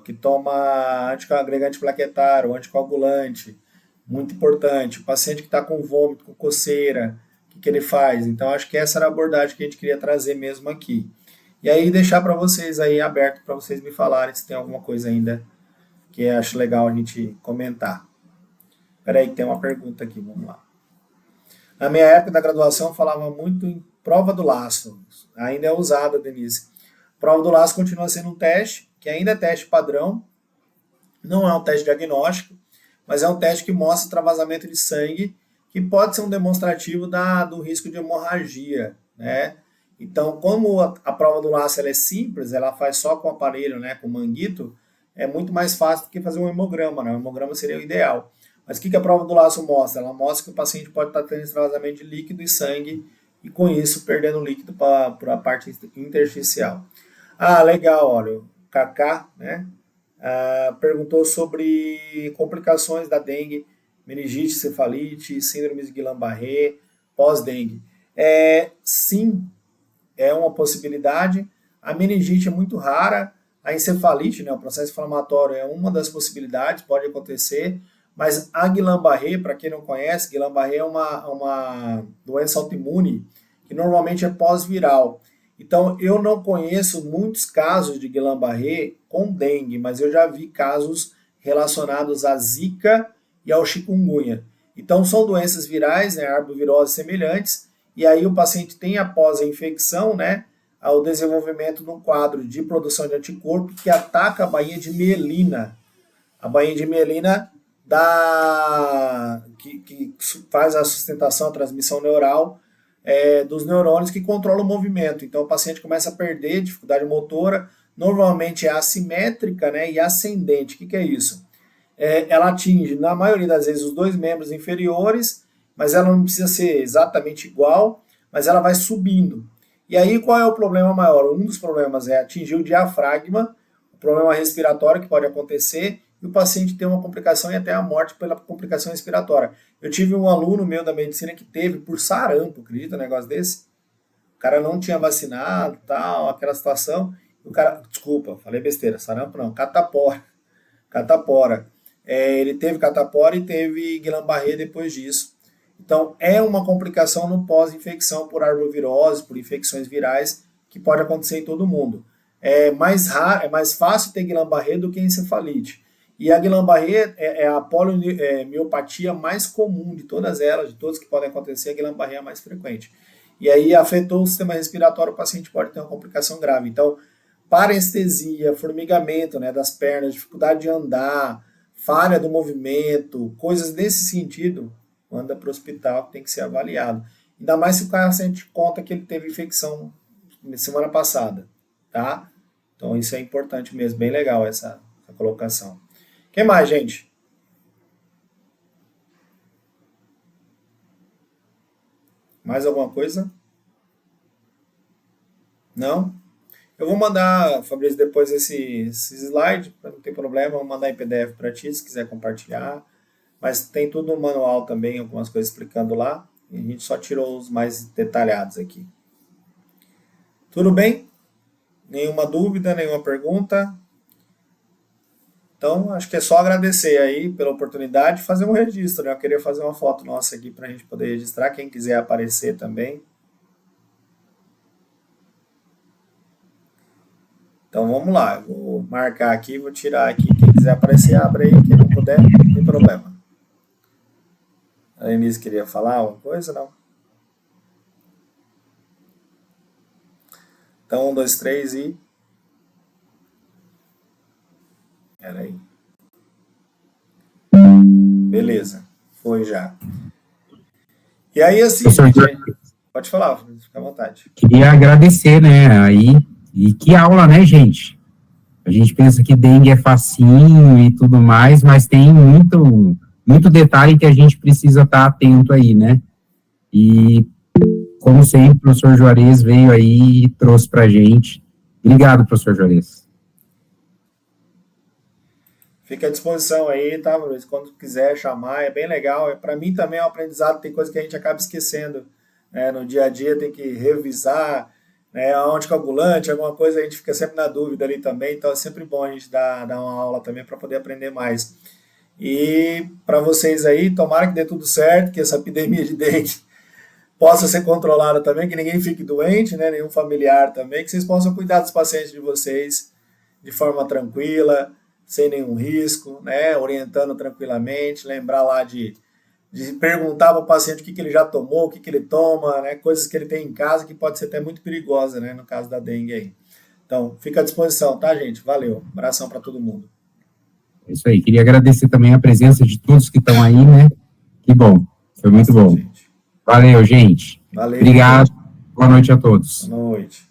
que toma antiagregante plaquetário, anticoagulante, muito importante. O paciente que está com vômito, com coceira, o que ele faz? Então, acho que essa era a abordagem que a gente queria trazer mesmo aqui. E aí, deixar para vocês aí aberto, para vocês me falarem se tem alguma coisa ainda que eu acho legal a gente comentar. Espera aí que tem uma pergunta aqui, vamos lá. Na minha época da graduação, eu falava muito em prova do laço. Ainda é usada, Denise. Prova do laço continua sendo um teste, que ainda é teste padrão. Não é um teste diagnóstico, mas é um teste que mostra extravasamento de sangue, que pode ser um demonstrativo do risco de hemorragia, né? Então, como a prova do laço ela é simples, ela faz só com o aparelho, né, com o manguito, é muito mais fácil do que fazer um hemograma, né? O hemograma seria o ideal. Mas o que a prova do laço mostra? Ela mostra que o paciente pode estar tendo extravasamento de líquido e sangue e, com isso, perdendo líquido para a parte intersticial. Ah, legal, olha, o Kaká, né, perguntou sobre complicações da dengue, meningite, cefalite, síndrome de Guillain-Barré, pós-dengue. Sim, é uma possibilidade. A meningite é muito rara, a encefalite, né, o processo inflamatório é uma das possibilidades, pode acontecer. Mas a Guillain-Barré, para quem não conhece, Guillain-Barré é uma doença autoimune que normalmente é pós-viral. Então, eu não conheço muitos casos de Guillain-Barré com dengue, mas eu já vi casos relacionados à Zika e ao chikungunya. Então, são doenças virais, né, arboviroses semelhantes, e aí o paciente tem, após a infecção, né, o desenvolvimento de um quadro de produção de anticorpo que ataca a bainha de mielina. A bainha de mielina que faz a sustentação, a transmissão neural dos neurônios que controlam o movimento. Então o paciente começa a perder dificuldade motora, normalmente é assimétrica, né, e ascendente. O que é isso? Ela atinge, na maioria das vezes, os dois membros inferiores, mas ela não precisa ser exatamente igual, mas ela vai subindo. E aí qual é o problema maior? Um dos problemas é atingir o diafragma, o problema respiratório que pode acontecer, e o paciente tem uma complicação e até a morte pela complicação respiratória. Eu tive um aluno meu da medicina que teve por sarampo, acredita um negócio desse? O cara não tinha vacinado, tal, aquela situação. O cara, desculpa, falei besteira, sarampo não, catapora. Ele teve catapora e teve Guillain-Barré depois disso. Então, é uma complicação no pós-infecção por arbovirose, por infecções virais, que pode acontecer em todo mundo. É mais fácil ter Guillain-Barré do que encefalite. E a Guillain-Barré é a poliomielite mais comum de todas elas, de todas que podem acontecer, a Guillain-Barré é a mais frequente. E aí afetou o sistema respiratório, o paciente pode ter uma complicação grave. Então, parestesia, formigamento, né, das pernas, dificuldade de andar, falha do movimento, coisas desse sentido, manda para o hospital, tem que ser avaliado. Ainda mais se o paciente conta que ele teve infecção semana passada, tá? Então isso é importante mesmo, bem legal essa colocação. O que mais, gente? Mais alguma coisa? Não? Eu vou mandar, Fabrício, depois esse slide, não tem problema, vou mandar em PDF para ti, se quiser compartilhar. Mas tem tudo no manual também, algumas coisas explicando lá. E a gente só tirou os mais detalhados aqui. Tudo bem? Nenhuma dúvida, nenhuma pergunta? Então, acho que é só agradecer aí pela oportunidade de fazer um registro, né? Eu queria fazer uma foto nossa aqui para a gente poder registrar, quem quiser aparecer também. Então, vamos lá. Eu vou marcar aqui, vou tirar aqui. Quem quiser aparecer, abre aí. Quem não puder, não tem problema. A Denise queria falar alguma coisa? Não? Então, 1, 2, 3 e... Pera aí. Beleza. Foi já. E aí, assim... Pode falar, fica à vontade. Queria agradecer, né, aí... E que aula, né, gente? A gente pensa que dengue é facinho e tudo mais, mas tem muito detalhe que a gente precisa estar atento aí, né? E, como sempre, o professor Juarez veio aí e trouxe pra gente. Obrigado, professor Juarez. Fica à disposição aí, tá, Luiz? Quando quiser chamar, é bem legal. Para mim também é um aprendizado, tem coisa que a gente acaba esquecendo, né? No dia a dia tem que revisar, né, anticoagulante, alguma coisa, a gente fica sempre na dúvida ali também, então é sempre bom a gente dar uma aula também para poder aprender mais. E para vocês aí, tomara que dê tudo certo, que essa epidemia de dengue possa ser controlada também, que ninguém fique doente, né, nenhum familiar também, que vocês possam cuidar dos pacientes de vocês de forma tranquila, sem nenhum risco, né, orientando tranquilamente, lembrar lá de perguntar para o paciente o que ele já tomou, o que ele toma, né, coisas que ele tem em casa que pode ser até muito perigosa, né, no caso da dengue aí. Então, fica à disposição, tá, gente? Valeu. Abração para todo mundo. É isso aí. Queria agradecer também a presença de todos que estão aí, né? Que bom. Foi muito bom. Gente. Valeu, gente. Valeu. Obrigado. Boa noite a todos. Boa noite.